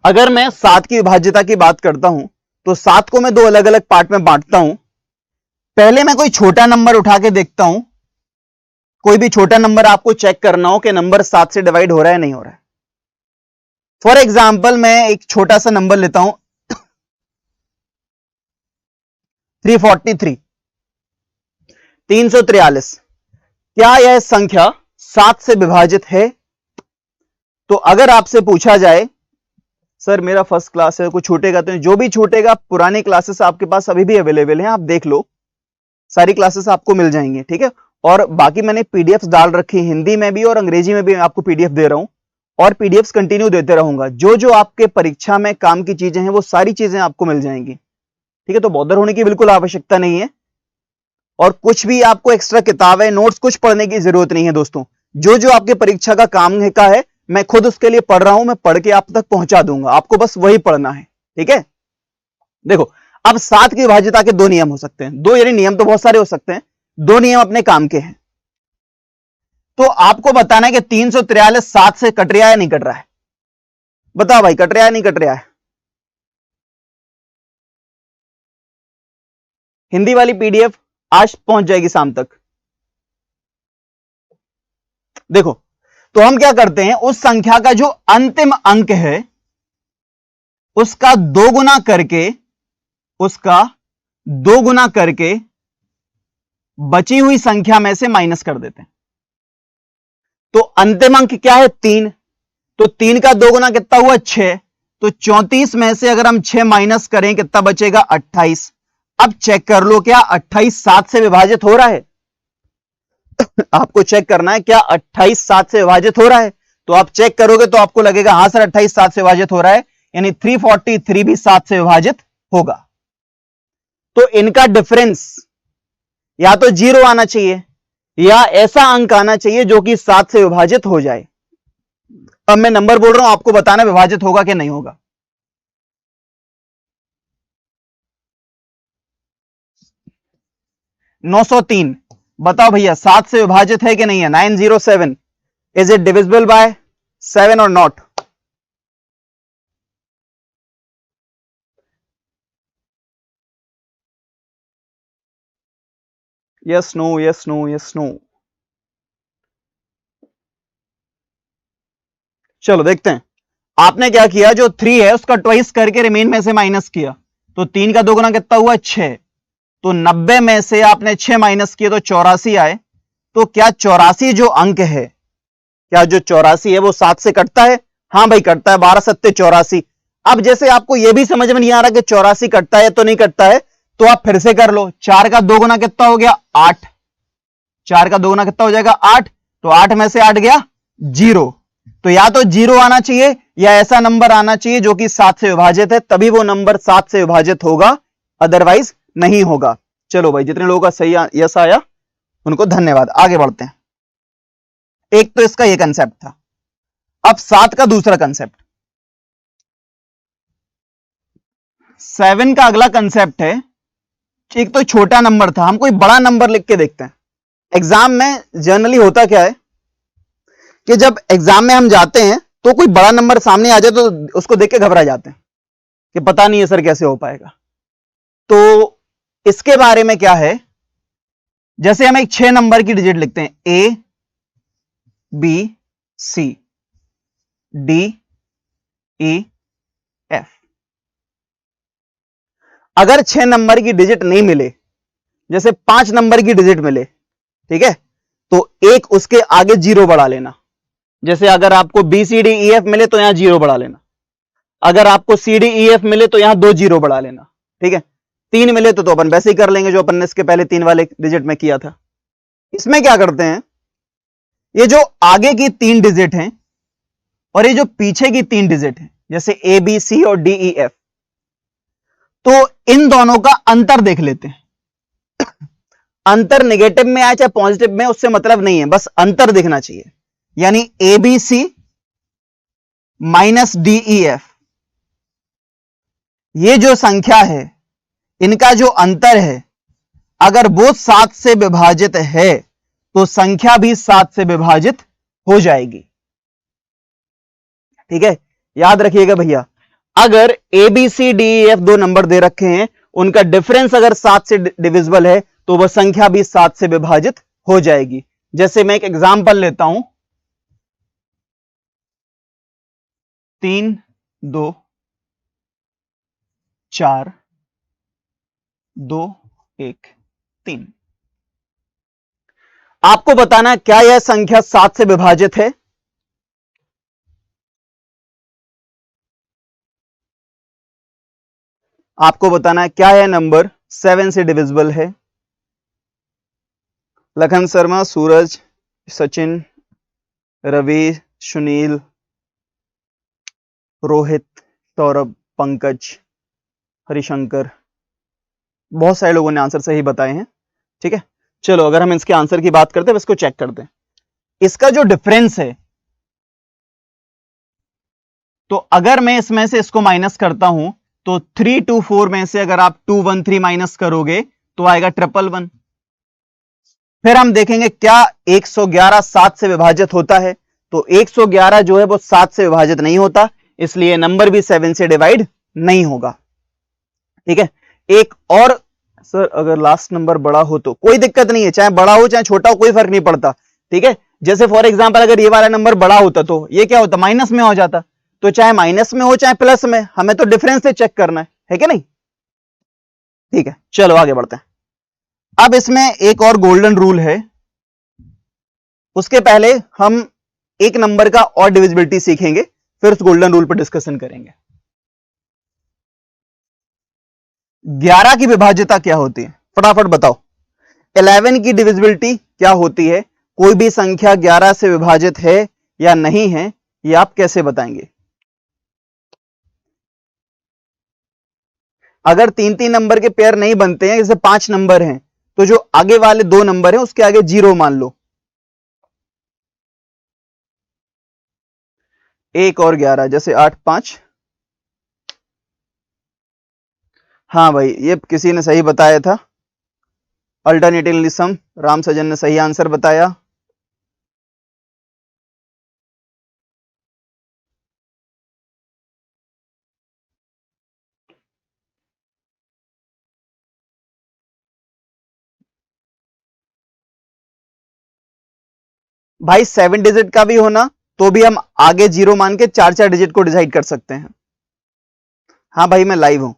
अगर मैं 7 की विभाज्यता की बात करता हूं, तो 7 को मैं दो अलग अलग पार्ट में बांटता हूं। पहले मैं कोई छोटा नंबर उठा के देखता हूं, कोई भी छोटा नंबर आपको चेक करना हो कि नंबर 7 से डिवाइड हो रहा है नहीं हो रहा है। फॉर एग्जाम्पल मैं एक छोटा सा नंबर लेता हूं 343, 343। क्या यह संख्या 7 से विभाजित है। तो अगर आपसे पूछा जाए सर मेरा फर्स्ट क्लास है, कुछ छूटेगा, तो जो भी छूटेगा पुरानी क्लासेस आपके पास अभी भी अवेलेबल हैं, आप देख लो, सारी क्लासेस आपको मिल जाएंगी। ठीक है, और बाकी मैंने पीडीएफ्स डाल रखी हिंदी में भी और अंग्रेजी में भी आपको पीडीएफ दे रहा हूं, और पीडीएफ्स कंटिन्यू देते रहूंगा। जो जो आपके परीक्षा में काम की चीजें हैं वो सारी चीजें आपको मिल जाएंगी। ठीक है, तो बॉदर होने की बिल्कुल आवश्यकता नहीं है, और कुछ भी आपको एक्स्ट्रा किताबें नोट्स कुछ पढ़ने की जरूरत नहीं है दोस्तों। जो जो आपके परीक्षा का काम है मैं खुद उसके लिए पढ़ रहा हूं, मैं पढ़ के आप तक पहुंचा दूंगा, आपको बस वही पढ़ना है। ठीक है, देखो अब 7 की विभाज्यता के दो नियम हो सकते हैं, दो यानी नियम तो बहुत सारे हो सकते हैं, दो नियम अपने काम के हैं। तो आपको बताना है कि 343 7 से कट रहा है नहीं कट रहा है, बताओ भाई, कट रहा है नहीं कट रहा है। हिंदी वाली पीडीएफ आज पहुंच जाएगी शाम तक। देखो, तो हम क्या करते हैं, उस संख्या का जो अंतिम अंक है उसका दो गुना करके, उसका दो गुना करके बची हुई संख्या में से माइनस कर देते हैं। तो अंतिम अंक क्या है, 3, तो 3 का दो गुना कितना हुआ, 6। तो 34 में से अगर हम 6 माइनस करें कितना बचेगा, 28। अब चेक कर लो क्या 28 7 से विभाजित हो रहा है आपको चेक करना है क्या 28 7 से विभाजित हो रहा है। तो आप चेक करोगे तो आपको लगेगा हां सर 28 7 से विभाजित हो रहा है, यानी 343 भी 7 से विभाजित होगा। तो इनका डिफरेंस या तो 0 आना चाहिए या ऐसा अंक आना चाहिए जो कि 7 से विभाजित हो जाए। अब मैं नंबर बोल रहा हूं, आपको बताना विभाजित होगा कि नहीं होगा। $903, बताओ भैया 7 से विभाजित है कि नहीं है। 907, इज इट डिविजिबल बाय 7 और not. Yes no yes no yes no. चलो देखते हैं। आपने क्या किया, जो 3 है उसका ट्वाइस करके रिमेन में से माइनस किया, तो 3 का 2 गुना कितना हुआ 6। तो 90 में से आपने 6 माइनस किए तो 84 आए। तो क्या 84 जो अंक है, क्या जो 84 है वो 7 से कटता है? हां भाई कटता है, 12 सत्ते 84। अब जैसे आपको यह भी समझ में नहीं आ रहा कि 84 कटता है तो नहीं कटता है, तो आप फिर से कर लो। 4 का 2 गुना कितना हो गया 8। 4 का 2 गुना कितना हो जाएगा 8। तो 8 में से 8 गया 0। तो या तो 0 आना चाहिए या ऐसा नंबर आना चाहिए जो कि 7 से विभाजित है, तभी वो नंबर 7 से विभाजित होगा, अदरवाइज नहीं होगा। चलो भाई, जितने लोगों का सही यस आया उनको धन्यवाद। आगे बढ़ते हैं। एक तो इसका ये कंसेप्ट था। अब 7 का दूसरा कंसेप्ट। 7 का अगला कंसेप्ट है, एक तो छोटा नंबर था, हम कोई बड़ा नंबर लिख के देखते हैं। एग्जाम में जनरली होता क्या है कि जब एग्जाम में हम जाते हैं तो कोई बड़ा नंबर सामने आ जाए तो उसको देख के घबरा जाते हैं कि पता नहीं है सर कैसे हो पाएगा। तो इसके बारे में क्या है, जैसे हम एक 6 नंबर की डिजिट लिखते हैं, A B C D E F. अगर 6 नंबर की डिजिट नहीं मिले, जैसे 5 नंबर की डिजिट मिले, ठीक है, तो एक उसके आगे 0 बढ़ा लेना। जैसे अगर आपको B C D E F मिले तो यहां 0 बढ़ा लेना। अगर आपको सी डी ई एफ मिले तो यहां 2 0 बढ़ा लेना। ठीक है, 3 मिले तो अपन वैसे ही कर लेंगे जो अपन ने इसके पहले 3 वाले डिजिट में किया था। इसमें क्या करते हैं, ये जो आगे की 3 डिजिट हैं और ये जो पीछे की 3 डिजिट हैं, जैसे ए बी सी और डी ई एफ, तो इन दोनों का अंतर देख लेते हैं। अंतर नेगेटिव में आए चाहे पॉजिटिव में, उससे मतलब नहीं है, बस अंतर दिखना चाहिए। यानी A B C minus D E F, ये जो संख्या है इनका जो अंतर है, अगर वो 7 से विभाजित है तो संख्या भी 7 से विभाजित हो जाएगी। ठीक है, याद रखिएगा भैया, अगर A B C D E F 2 number दे रखे हैं, उनका डिफरेंस अगर 7 से डिविजिबल है तो वह संख्या भी 7 से विभाजित हो जाएगी। जैसे मैं एक एग्जांपल लेता हूं, 3 2 4 2 1 3। आपको बताना है क्या यह संख्या 7 से विभाजित है? आपको बताना है क्या यह नंबर 7 से डिविजिबल है? लखन शर्मा, सूरज, सचिन, रवि, सुनील, रोहित, सौरभ, पंकज, हरिशंकर, बहुत सारे लोगों ने आंसर सही बताए हैं। ठीक है, चलो अगर हम इसके आंसर की बात करते हैं, इसको चेक करते हैं। इसका जो डिफरेंस है, तो अगर मैं इसमें से इसको माइनस करता हूं तो 3 2 4 में से अगर आप 2 1 3 माइनस करोगे तो आएगा 111। फिर हम देखेंगे क्या 111 7 से विभाजित होता है, तो 111 जो है वो 7 से विभाजित नहीं होता, इसलिए नंबर भी 7 से डिवाइड नहीं होगा। ठीक है, एक और, सर अगर लास्ट नंबर बड़ा हो तो कोई दिक्कत नहीं है, चाहे बड़ा हो चाहे छोटा हो कोई फर्क नहीं पड़ता। ठीक है, जैसे फॉर एग्जांपल अगर ये वाला नंबर बड़ा होता तो ये क्या होता, माइनस में हो जाता। तो चाहे माइनस में हो चाहे प्लस में, हमें तो डिफरेंस से चेक करना है कि नहीं? ठीक है, चलो आगे बढ़ते हैं। अब इसमें एक और गोल्डन रूल है, उसके पहले हम एक नंबर का और डिविजिबिलिटी सीखेंगे, फिर उस गोल्डन रूल पर डिस्कशन करेंगे। 11 की विभाज्यता क्या होती है, फटाफट बताओ। 11 की डिविजिबिलिटी क्या होती है? कोई भी संख्या 11 से विभाजित है या नहीं है, यह आप कैसे बताएंगे? अगर 3 3 नंबर के पेयर नहीं बनते हैं, जैसे 5 नंबर हैं, तो जो आगे वाले 2 नंबर हैं उसके आगे 0 मान लो। 1 और 11, जैसे 8 5। हाँ भाई, ये किसी ने सही बताया था, अल्टरनेटिवली सम, राम सजन ने सही आंसर बताया। भाई 7 डिजिट का भी होना तो भी हम आगे 0 मान के 4 डिजिट को डिसाइड कर सकते हैं। हाँ भाई मैं लाइव हूं,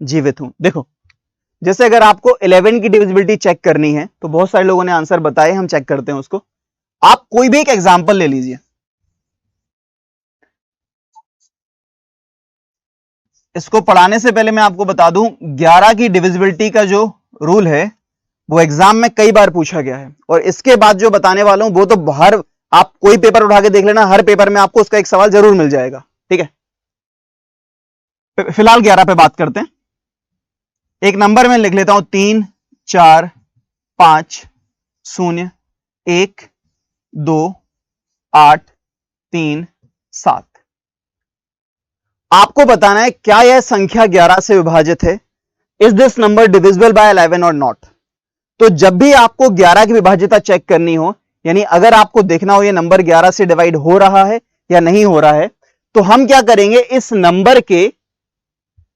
जीवित हूं। देखो जैसे अगर आपको 11 की डिविजिबिलिटी चेक करनी है तो बहुत सारे लोगों ने आंसर बताए, हम चेक करते हैं उसको। आप कोई भी एक एग्जांपल ले लीजिए। इसको पढ़ाने से पहले मैं आपको बता दूं 11 की डिविजिबिलिटी का जो रूल है वो एग्जाम में कई बार पूछा गया है, और इसके बाद जो बताने वाला हूं वो तो हर, आप कोई पेपर उठा के देख लेना, हर पेपर में आपको उसका एक सवाल जरूर मिल जाएगा। ठीक है, फिलहाल 11 पे बात करते हैं। एक नंबर में लिख लेता हूं 3 4 5 0 1 2 8 3 7। आपको बताना है क्या यह संख्या 11 से विभाजित है। Is this number divisible by 11 और नॉट। तो जब भी आपको 11 की विभाज्यता चेक करनी हो, यानी अगर आपको देखना हो यह नंबर 11 से डिवाइड हो रहा है या नहीं हो रहा है, तो हम क्या करेंगे, इस नंबर के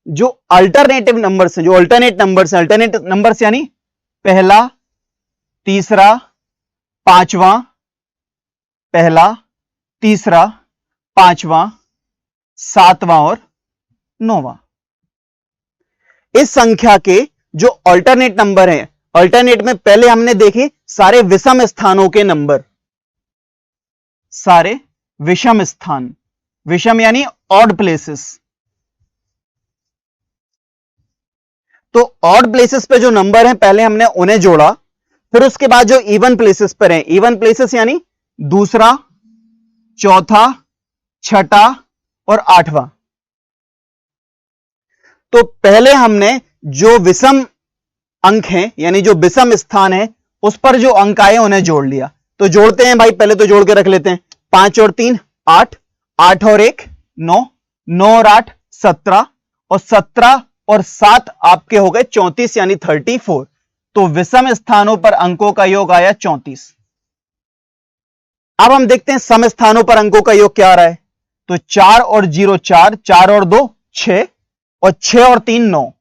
जो अल्टरनेटिव नंबर्स हैं, जो अल्टरनेट नंबर्स यानी पहला, तीसरा, पांचवा, पहला, तीसरा, पांचवा, सातवां और नौवां, इस संख्या के जो अल्टरनेट नंबर हैं, अल्टरनेट में पहले हमने देखे सारे विषम स्थानों के नंबर, सारे विषम स्थान, विषम यानी ऑड प्लेसेस। तो ऑड प्लेसेस पे जो नंबर हैं पहले हमने उन्हें जोड़ा, फिर उसके बाद जो इवन प्लेसेस पर हैं, इवन प्लेसेस यानी दूसरा, चौथा, छठा और आठवां, तो पहले हमने जो विषम अंक हैं यानी जो विषम स्थान है उस पर जो अंक आए उन्हें जोड़ लिया। तो जोड़ते हैं भाई, पहले तो जोड़ के रख लेते हैं। 5 और 3 8, 8 और 1 9, 9 और 8 17, और 17 और 7 आपके हो गए 34 यानी 34। तो विषम स्थानों पर अंकों का योग आया 34। अब हम देखते हैं सम स्थानों पर अंकों का योग क्या आ रहा है। तो 4 और 0 4, 4 और 2 6, और 6 और 3 9।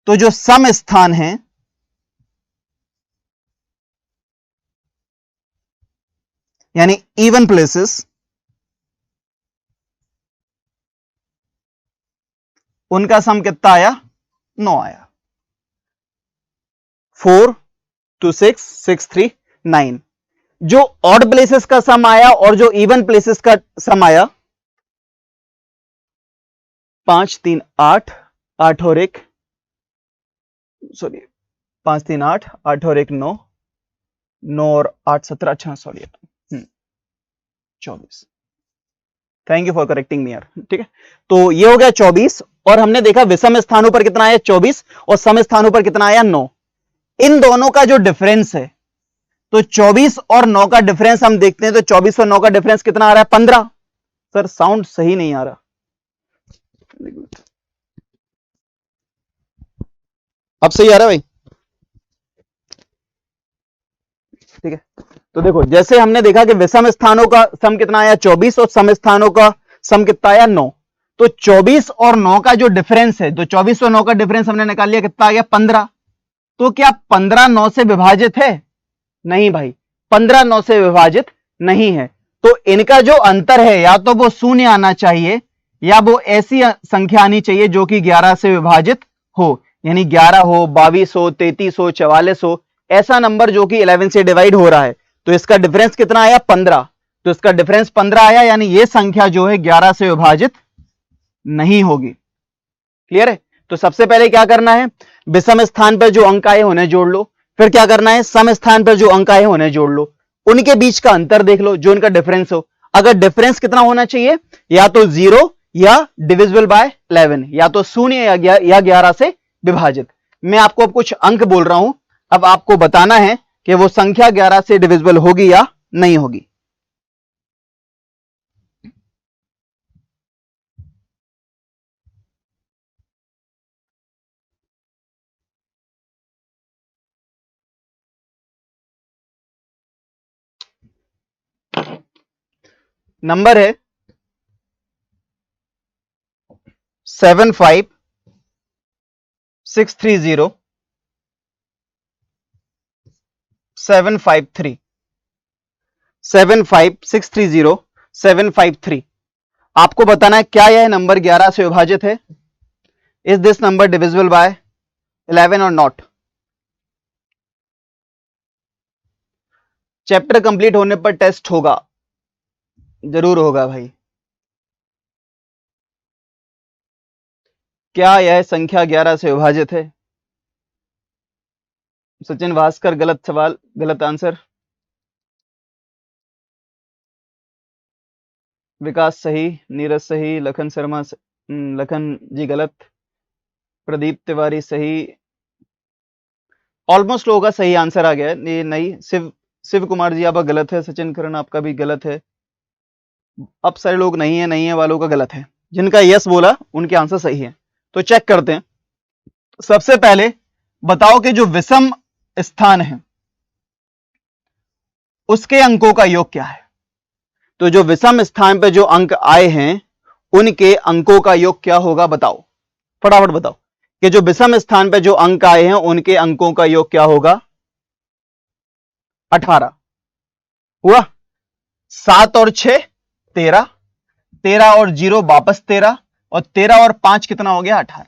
तो जो सम स्थान है यानी इवन प्लेसेस, उनका सम कितना आया, 9 आया। 4 2 6 6 3 9। जो ऑड प्लेसेस का सम आया और जो इवन प्लेसेस का सम आया, 5 3 8, 8 और 1 सॉरी 5 3 8, 8 और 1 9, 9 और 8 17, अच्छा sorry 24। Thank you for correcting me यार। ठीक है, तो ये हो गया 24, और हमने देखा विषम स्थानों पर कितना आया 24 और सम स्थानों पर कितना आया 9। इन दोनों का जो डिफरेंस है, तो 24 और 9 का डिफरेंस हम देखते हैं। तो 24 और 9 का डिफरेंस कितना आ रहा है, 15। सर साउंड सही नहीं आ रहा, अब सही आ रहा है भाई। ठीक है, तो देखो जैसे हमने देखा कि विषम स्थानों का सम कितना आया 24 और सम स्थानों का सम कितना आया 9। तो 24 और 9 का जो डिफरेंस है, तो 24 और 9 का डिफरेंस हमने निकाल लिया, कितना आ गया 15। तो क्या 15 9 से विभाजित है, नहीं भाई 15 9 से विभाजित नहीं है। तो इनका जो अंतर है या तो वो शून्य आना चाहिए या वो ऐसी संख्या आनी चाहिए जो कि 11 से विभाजित हो, यानी 11 हो, 22 हो, 33 हो, 44 हो, ऐसा नंबर जो कि 11 से डिवाइड हो रहा है। तो इसका डिफरेंस कितना आया 15। तो इसका डिफरेंस 15 आया, यानी ये संख्या जो है 11 से विभाजित नहीं होगी। क्लियर है। तो सबसे पहले क्या करना है, विषम स्थान पर जो अंक आए उन्हें जोड़ लो। फिर क्या करना है, सम स्थान पर जो अंक आए उन्हें जोड़ लो, उनके बीच का अंतर देख लो, जो उनका डिफरेंस हो। अगर डिफरेंस कितना होना चाहिए, या तो 0 या डिविजिबल बाय 11, या तो 0 या 11 से विभाजित। मैं आपको अब कुछ अंक बोल रहा हूं, अब आपको बताना है कि वो संख्या 11 से डिविजिबल होगी या नहीं होगी। नंबर है 75630 753। 75630 आपको बताना है क्या यह नंबर 11 से विभाजित है। Is this number divisible by 11 और नॉट। चैप्टर कंप्लीट होने पर टेस्ट होगा, जरूर होगा भाई। क्या यह संख्या 11 से विभाजित है? सचिन भास्कर गलत सवाल, गलत आंसर। विकास सही, नीरज सही, लखन शर्मा लखन जी गलत, प्रदीप तिवारी सही। ऑलमोस्ट लोगों का सही आंसर आ गया है। ये नहीं, शिव कुमार जी आपका गलत है, सचिन करण आपका भी गलत है। अब सारे लोग नहीं है वालों का गलत है। जिनका यस बोला उनके आंसर सही है। तो चेक करते हैं। सबसे पहले बताओ कि जो विषम स्थान है उसके अंकों का योग क्या है। तो जो विषम स्थान पे जो अंक आए हैं उनके अंकों का योग क्या होगा, बताओ फटाफट बताओ कि जो विषम स्थान पे जो अंक आए हैं उनके अंकों का योग क्या होगा। 18 हुआ, 7 और 6 13, 13 और 0 वापस 13, और 13 और 5 कितना हो गया 18।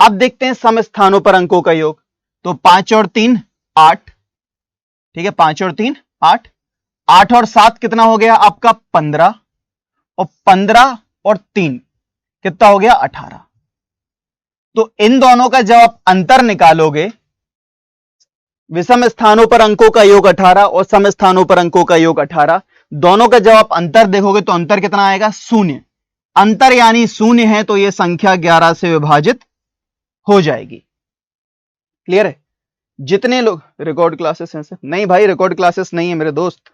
अब देखते हैं सम स्थानों पर अंकों का योग। तो 5 और 3 8, ठीक है, 5 और 3 8, 8 और 7 कितना हो गया आपका 15, और 15 और 3 कितना हो गया 18। तो इन दोनों का जब आप अंतर निकालोगे, विषम स्थानों पर अंकों का योग 18 और सम स्थानों पर अंकों का योग 18, दोनों का जब आप अंतर देखोगे तो अंतर कितना आएगा, शून्य। अंतर यानी शून्य है तो यह संख्या 11 से विभाजित हो जाएगी। क्लियर है। जितने लोग रिकॉर्ड क्लासेस हैं सर, नहीं भाई रिकॉर्ड क्लासेस नहीं है मेरे दोस्त।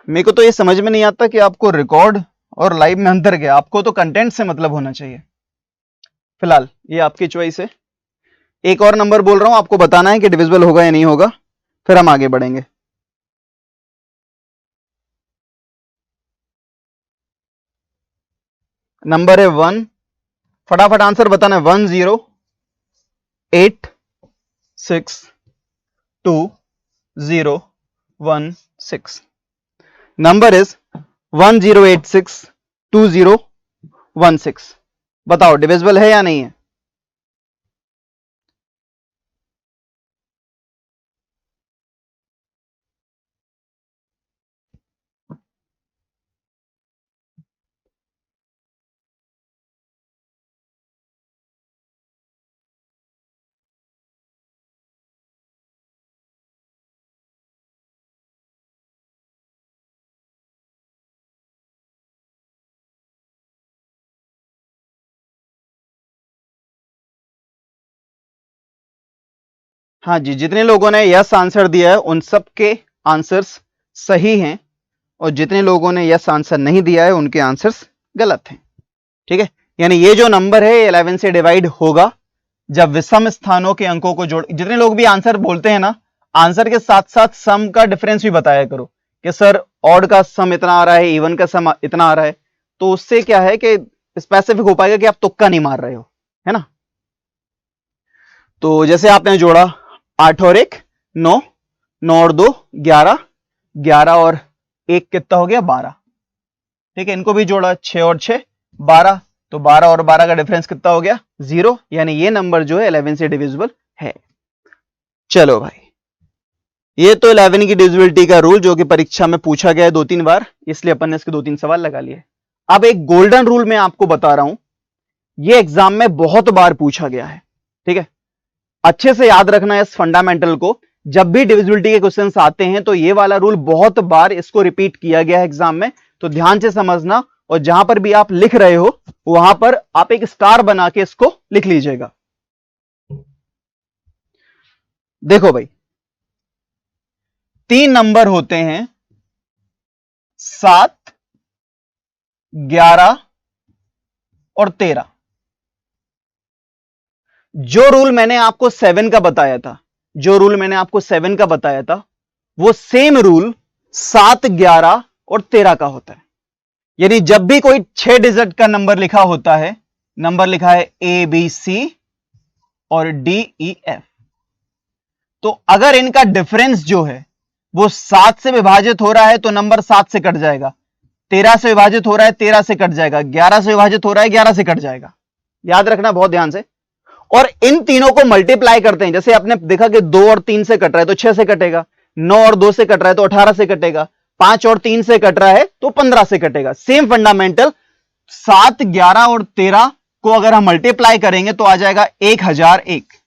मेरे को तो ये समझ में नहीं आता कि आपको रिकॉर्ड और लाइव में अंतर क्या। आपको तो कंटेंट से मतलब होना चाहिए। फिलहाल ये आपकी चॉइस है। एक और नंबर बोल रहा हूं, आपको बताना है कि डिविजिबल होगा या नहीं होगा, फिर हम आगे बढ़ेंगे। नंबर है 1, फटाफट आंसर बताना है। 10862016 नंबर इज 10862016। बताओ डिविजिबल है या नहीं है। हाँ जी, जितने लोगों ने यस आंसर दिया है उन सब के आंसर्स सही हैं, और जितने लोगों ने यस आंसर नहीं दिया है उनके आंसर्स गलत हैं। ठीक है, यानी ये जो नंबर है 11 से डिवाइड होगा जब विषम स्थानों के अंकों को जोड़। जितने लोग भी आंसर बोलते हैं ना, आंसर के साथ साथ सम का डिफरेंस भी बताया करो कि सर ऑड का सम इतना आ रहा है, इवन का सम इतना आ रहा है। तो उससे क्या है कि स्पेसिफिक हो पाएगा कि आप तुक्का नहीं मार रहे हो, है ना। तो जैसे आपने जोड़ा 8 और 1 9, 9 और 2 11, 11 और 1 कितना हो गया 12। ठीक है, इनको भी जोड़ा 6 और 6 12, तो 12 और 12 का डिफरेंस कितना हो गया 0, यानी ये नंबर जो है 11 से डिविजिबल है। चलो भाई, ये तो 11 की डिविजिबिलिटी का रूल जो कि परीक्षा में पूछा गया है 2-3 बार, इसलिए अपन ने इसके 2-3 सवाल लगा लिए। अब एक गोल्डन रूल मैं आपको बता रहा हूं, ये एग्जाम में बहुत बार पूछा गया है। ठीक है, अच्छे से याद रखना है इस फंडामेंटल को। जब भी डिविजिबिलिटी के क्वेश्चंस आते हैं तो ये वाला रूल बहुत बार इसको रिपीट किया गया है एग्जाम में, तो ध्यान से समझना। और जहां पर भी आप लिख रहे हो वहां पर आप एक स्टार बना के इसको लिख लीजिएगा। देखो भाई, 3 नंबर होते हैं 7, 11 और 13। जो रूल मैंने आपको 7 का बताया था, वो सेम रूल 7, 11 और 13 का होता है। यानी जब भी कोई 6 डिजिट का नंबर लिखा होता है, नंबर लिखा है A B C और D E F, तो अगर इनका डिफरेंस जो है वो 7 से विभाजित हो रहा है तो नंबर 7 से कट जाएगा, 13 से विभाजित हो रहा है 13 से कट जाएगा, 11 से विभाजित हो रहा है 11 से कट जाएगा। याद रखना बहुत ध्यान से। और इन तीनों को मल्टीप्लाई करते हैं, जैसे आपने देखा कि 2 और 3 से कट रहा है तो 6 से कटेगा, 9 और 2 से कट रहा है तो 18 से कटेगा, 5 और 3 से कट रहा है तो 15 से कटेगा। सेम फंडामेंटल 7, 11 और 13 को अगर हम मल्टीप्लाई करेंगे तो आ जाएगा 1001।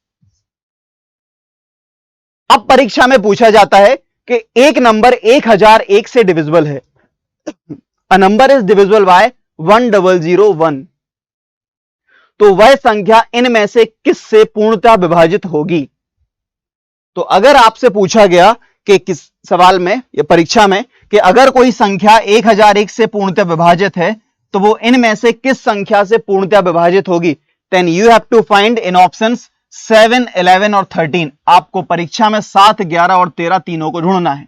अब परीक्षा में पूछा जाता है कि एक नंबर 1001 से डिविजिबल है, अ नंबर इज डिविजिबल बाय 1001, तो वह संख्या इनमें से किस से पूर्णतः विभाजित होगी। तो अगर आपसे पूछा गया कि किस सवाल में या परीक्षा में कि अगर कोई संख्या 1001 से पूर्णतः विभाजित है तो वो इनमें से किस संख्या से पूर्णतः विभाजित होगी, then you have to find in options 7, 11 और 13। आपको परीक्षा में 7, 11 और 13 तीनों को ढूंढना है।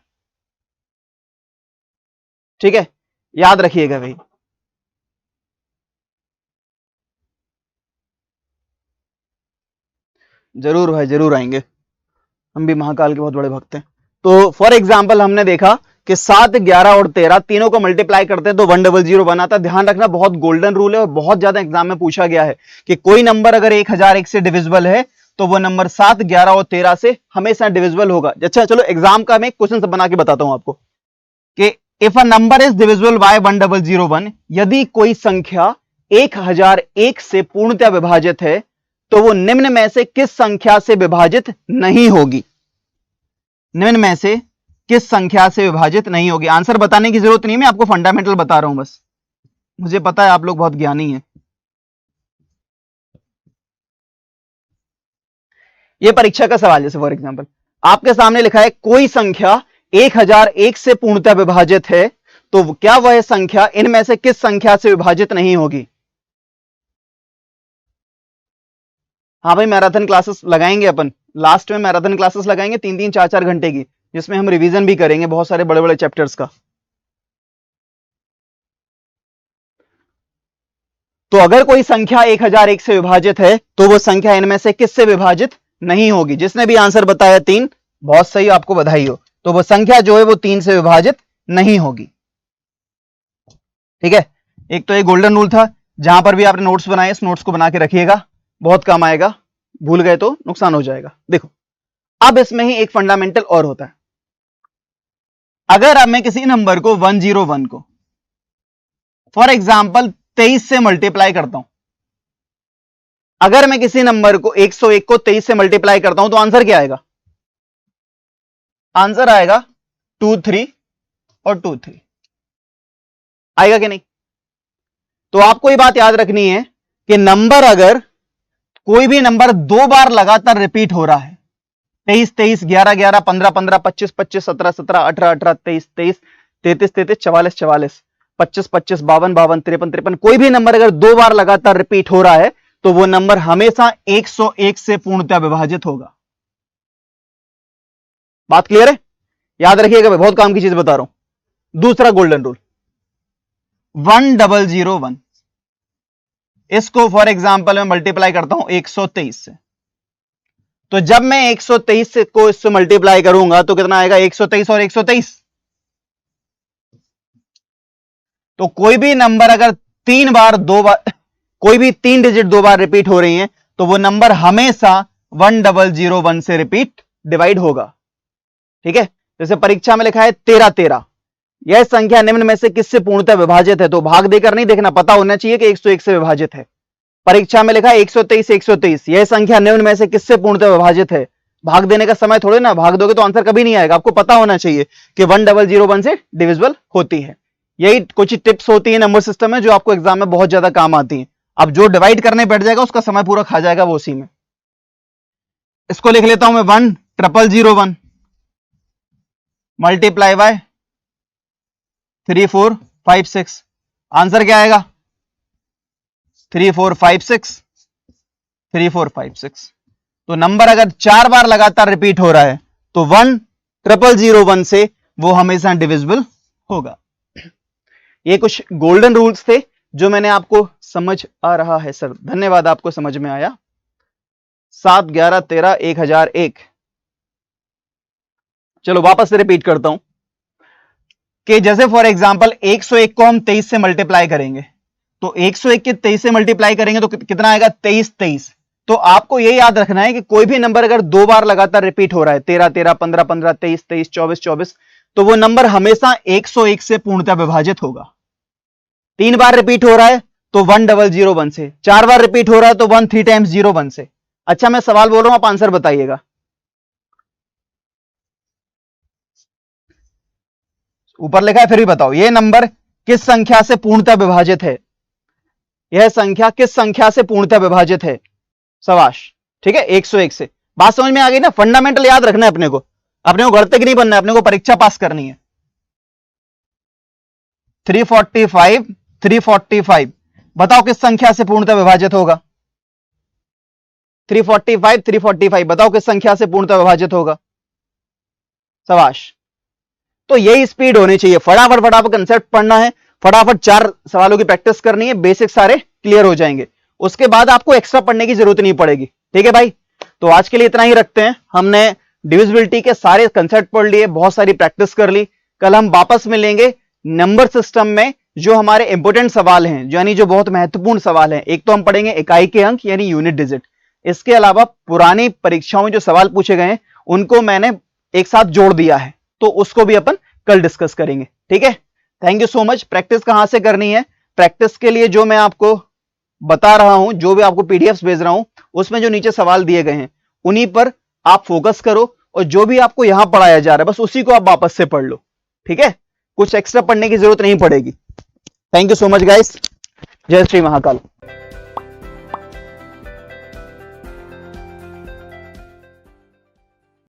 ठीक है, याद रखिएगा भाई। जरूर भाई, जरूर आएंगे, हम भी महाकाल के बहुत बड़े भक्त हैं। तो फॉर एग्जाम्पल हमने देखा कि 7, 11 और 13 तीनों को मल्टीप्लाई करते हैं तो 1001 आता है। ध्यान रखना, बहुत गोल्डन रूल है और बहुत ज्यादा एग्जाम में पूछा गया है कि कोई नंबर अगर 1001 से डिविजिबल है तो वो नंबर 7, 11 और 13 से हमेशा डिविजिबल होगा। अच्छा चलो, एग्जाम का मैं क्वेश्चन बना के बताता हूं आपको कि if a number is divisible bye 1001, यदि कोई संख्या 1001 से पूर्णतः विभाजित है तो वो निम्न में से किस संख्या से विभाजित नहीं होगी। निम्न में से किस संख्या से विभाजित नहीं होगी। आंसर बताने की जरूरत नहीं, मैं आपको फंडामेंटल बता रहा हूं बस। मुझे पता है आप लोग बहुत ज्ञानी हैं। ये परीक्षा का सवाल, जैसे फॉर एग्जांपल आपके सामने लिखा है कोई संख्या 1001 से पूर्णतः विभाजित है तो क्या वह संख्या इनमें से किस संख्या से विभाजित नहीं होगी। हाँ भाई, मैराथन क्लासेस लगाएंगे अपन, लास्ट में मैराथन क्लासेस लगाएंगे 3-3, 4-4 घंटे की, जिसमें हम रिवीजन भी करेंगे बहुत सारे बड़े बड़े चैप्टर्स का। तो अगर कोई संख्या 1001 से विभाजित है तो वो संख्या इनमें से किससे विभाजित नहीं होगी। जिसने भी आंसर बताया 3, बहुत सही, आपको बधाई हो। तो वो संख्या जो है वो 3 से विभाजित नहीं होगी। ठीक है, एक तो ये गोल्डन रूल था। जहां पर भी आपने नोट्स बनाए, इस नोट्स को बना के रखिएगा, बहुत काम आएगा, भूल गए तो नुकसान हो जाएगा। देखो, अब इसमें ही एक फंडामेंटल और होता है। अगर अब मैं किसी नंबर को 101 को फॉर एग्जाम्पल 23 से मल्टीप्लाई करता हूं, अगर मैं किसी नंबर को 101 को 23 से मल्टीप्लाई करता हूं तो आंसर क्या आएगा। आंसर आएगा 2, 3 और 2, 3 आएगा कि नहीं। तो आपको ये बात याद रखनी है कि नंबर, अगर कोई भी नंबर 2 बार लगातार रिपीट हो रहा है, 23, 23, 11, 11, 15, 15, 25, 25, 17, 17, 18, 18, 23, 23, 33, 33, 44, 44, 25, 25, 52, 52, 53, 53, कोई भी नंबर अगर 2 बार लगातार रिपीट हो रहा है तो वो नंबर हमेशा 101 से पूर्णतः विभाजित होगा। बात क्लियर है, याद रखिएगा भाई, बहुत काम की चीज बता रहा हूं। दूसरा गोल्डन रूल 1001, इसको फॉर एग्जाम्पल मैं मल्टीप्लाई करता हूं 123 से, तो जब मैं 123 से को इससे मल्टीप्लाई करूंगा तो कितना आएगा, 123 और 123। तो कोई भी नंबर अगर 3 बार 2 बार, कोई भी 3 डिजिट 2 बार रिपीट हो रही है तो वो नंबर हमेशा 1001 से रिपीट डिवाइड होगा। ठीक है, जैसे परीक्षा में लिखा है 13, 13, यह संख्या निम्न में से किससे पूर्णतः विभाजित है। तो भाग देकर नहीं देखना, पता होना चाहिए कि 101 से विभाजित है। परीक्षा में लिखा है 123, 123, यह संख्या निम्न में से किससे पूर्णतः विभाजित है। भाग देने का समय थोड़े ना, भाग दोगे तो आंसर कभी नहीं आएगा। आपको पता होना चाहिए कि 1001 से डिविजिबल होती है। यही कुछ टिप्स होती है नंबर सिस्टम में जो आपको एग्जाम में बहुत ज्यादा काम आती है। अब जो डिवाइड करने बैठ जाएगा उसका समय पूरा खा जाएगा वो उसी में। इसको लिख लेता हूं मैं 1001 मल्टीप्लाई बाय 3456, आंसर क्या आएगा 3456, 3456। तो नंबर अगर 4 बार लगातार रिपीट हो रहा है तो 1001 से वो हमेशा डिविजिबल होगा। ये कुछ गोल्डन रूल्स थे जो मैंने आपको, समझ आ रहा है सर, धन्यवाद, आपको समझ में आया। 7, 11, 13, 1001 चलो वापस से रिपीट करता हूं कि जैसे फॉर एग्जांपल 101 को हम 23 से मल्टीप्लाई करेंगे, तो 101 के 23 से मल्टीप्लाई करेंगे तो कितना आएगा 23 23। तो आपको यह याद रखना है कि कोई भी नंबर अगर 2 बार लगातार रिपीट हो रहा है 13 13 15 15 23 23 24 24, तो वो नंबर हमेशा 101 से पूर्णतः विभाजित होगा। 3 बार रिपीट हो रहा है तो 1001 से, 4 बार रिपीट हो रहा है तो 1 3 टाइम्स 01 से। अच्छा मैं सवाल बोल रहा हूं, आप आंसर बताइएगा। ऊपर लिखा है फिर भी बताओ, यह नंबर किस संख्या से पूर्णतः विभाजित है? यह संख्या किस संख्या से पूर्णतः विभाजित है? शाबाश, ठीक है 101 से। बात समझ में आ गई ना? फंडामेंटल याद रखना है अपने को घर तक नहीं बनना है, अपने को परीक्षा पास करनी है। 345 बताओ किस संख्या से पूर्णतः विभाजित होगा? 345 बताओ किस संख्या से पूर्णतः विभाजित होगा? शाबाश। तो यही स्पीड होनी चाहिए, फटाफट फटाफट कंसेप्ट पढ़ना है, फटाफट 4 सवालों की प्रैक्टिस करनी है, बेसिक सारे क्लियर हो जाएंगे। उसके बाद आपको एक्स्ट्रा पढ़ने की जरूरत नहीं पड़ेगी। ठीक है भाई, तो आज के लिए इतना ही रखते हैं। हमने डिविजिबिलिटी के सारे कंसेप्ट पढ़ लिए, बहुत सारी प्रैक्टिस कर ली। कल हम वापस मिलेंगे नंबर सिस्टम में जो हमारे इंपोर्टेंट सवाल हैं, यानी जो बहुत महत्वपूर्ण सवाल हैं। एक तो हम पढ़ेंगे इकाई के अंक यानी यूनिट डिजिट, इसके अलावा पुरानी परीक्षाओं में जो सवाल पूछे गए हैं उनको मैंने एक साथ जोड़ दिया है, तो उसको भी अपन कल डिस्कस करेंगे। ठीक है, thank you so much. Practice कहां से करनी है? प्रैक्टिस के लिए जो मैं आपको बता रहा हूं, जो भी आपको पीडीएफ्स भेज रहा हूं, उसमें जो नीचे सवाल दिए गए हैं उन्हीं पर आप फोकस करो, और जो भी आपको यहां पढ़ाया जा रहा है बस उसी को आप वापस से पढ़ लो। ठीक है, कुछ एक्स्ट्रा पढ़ने की जरूरत नहीं पड़ेगी। Thank you so much guys, जय श्री महाकाल।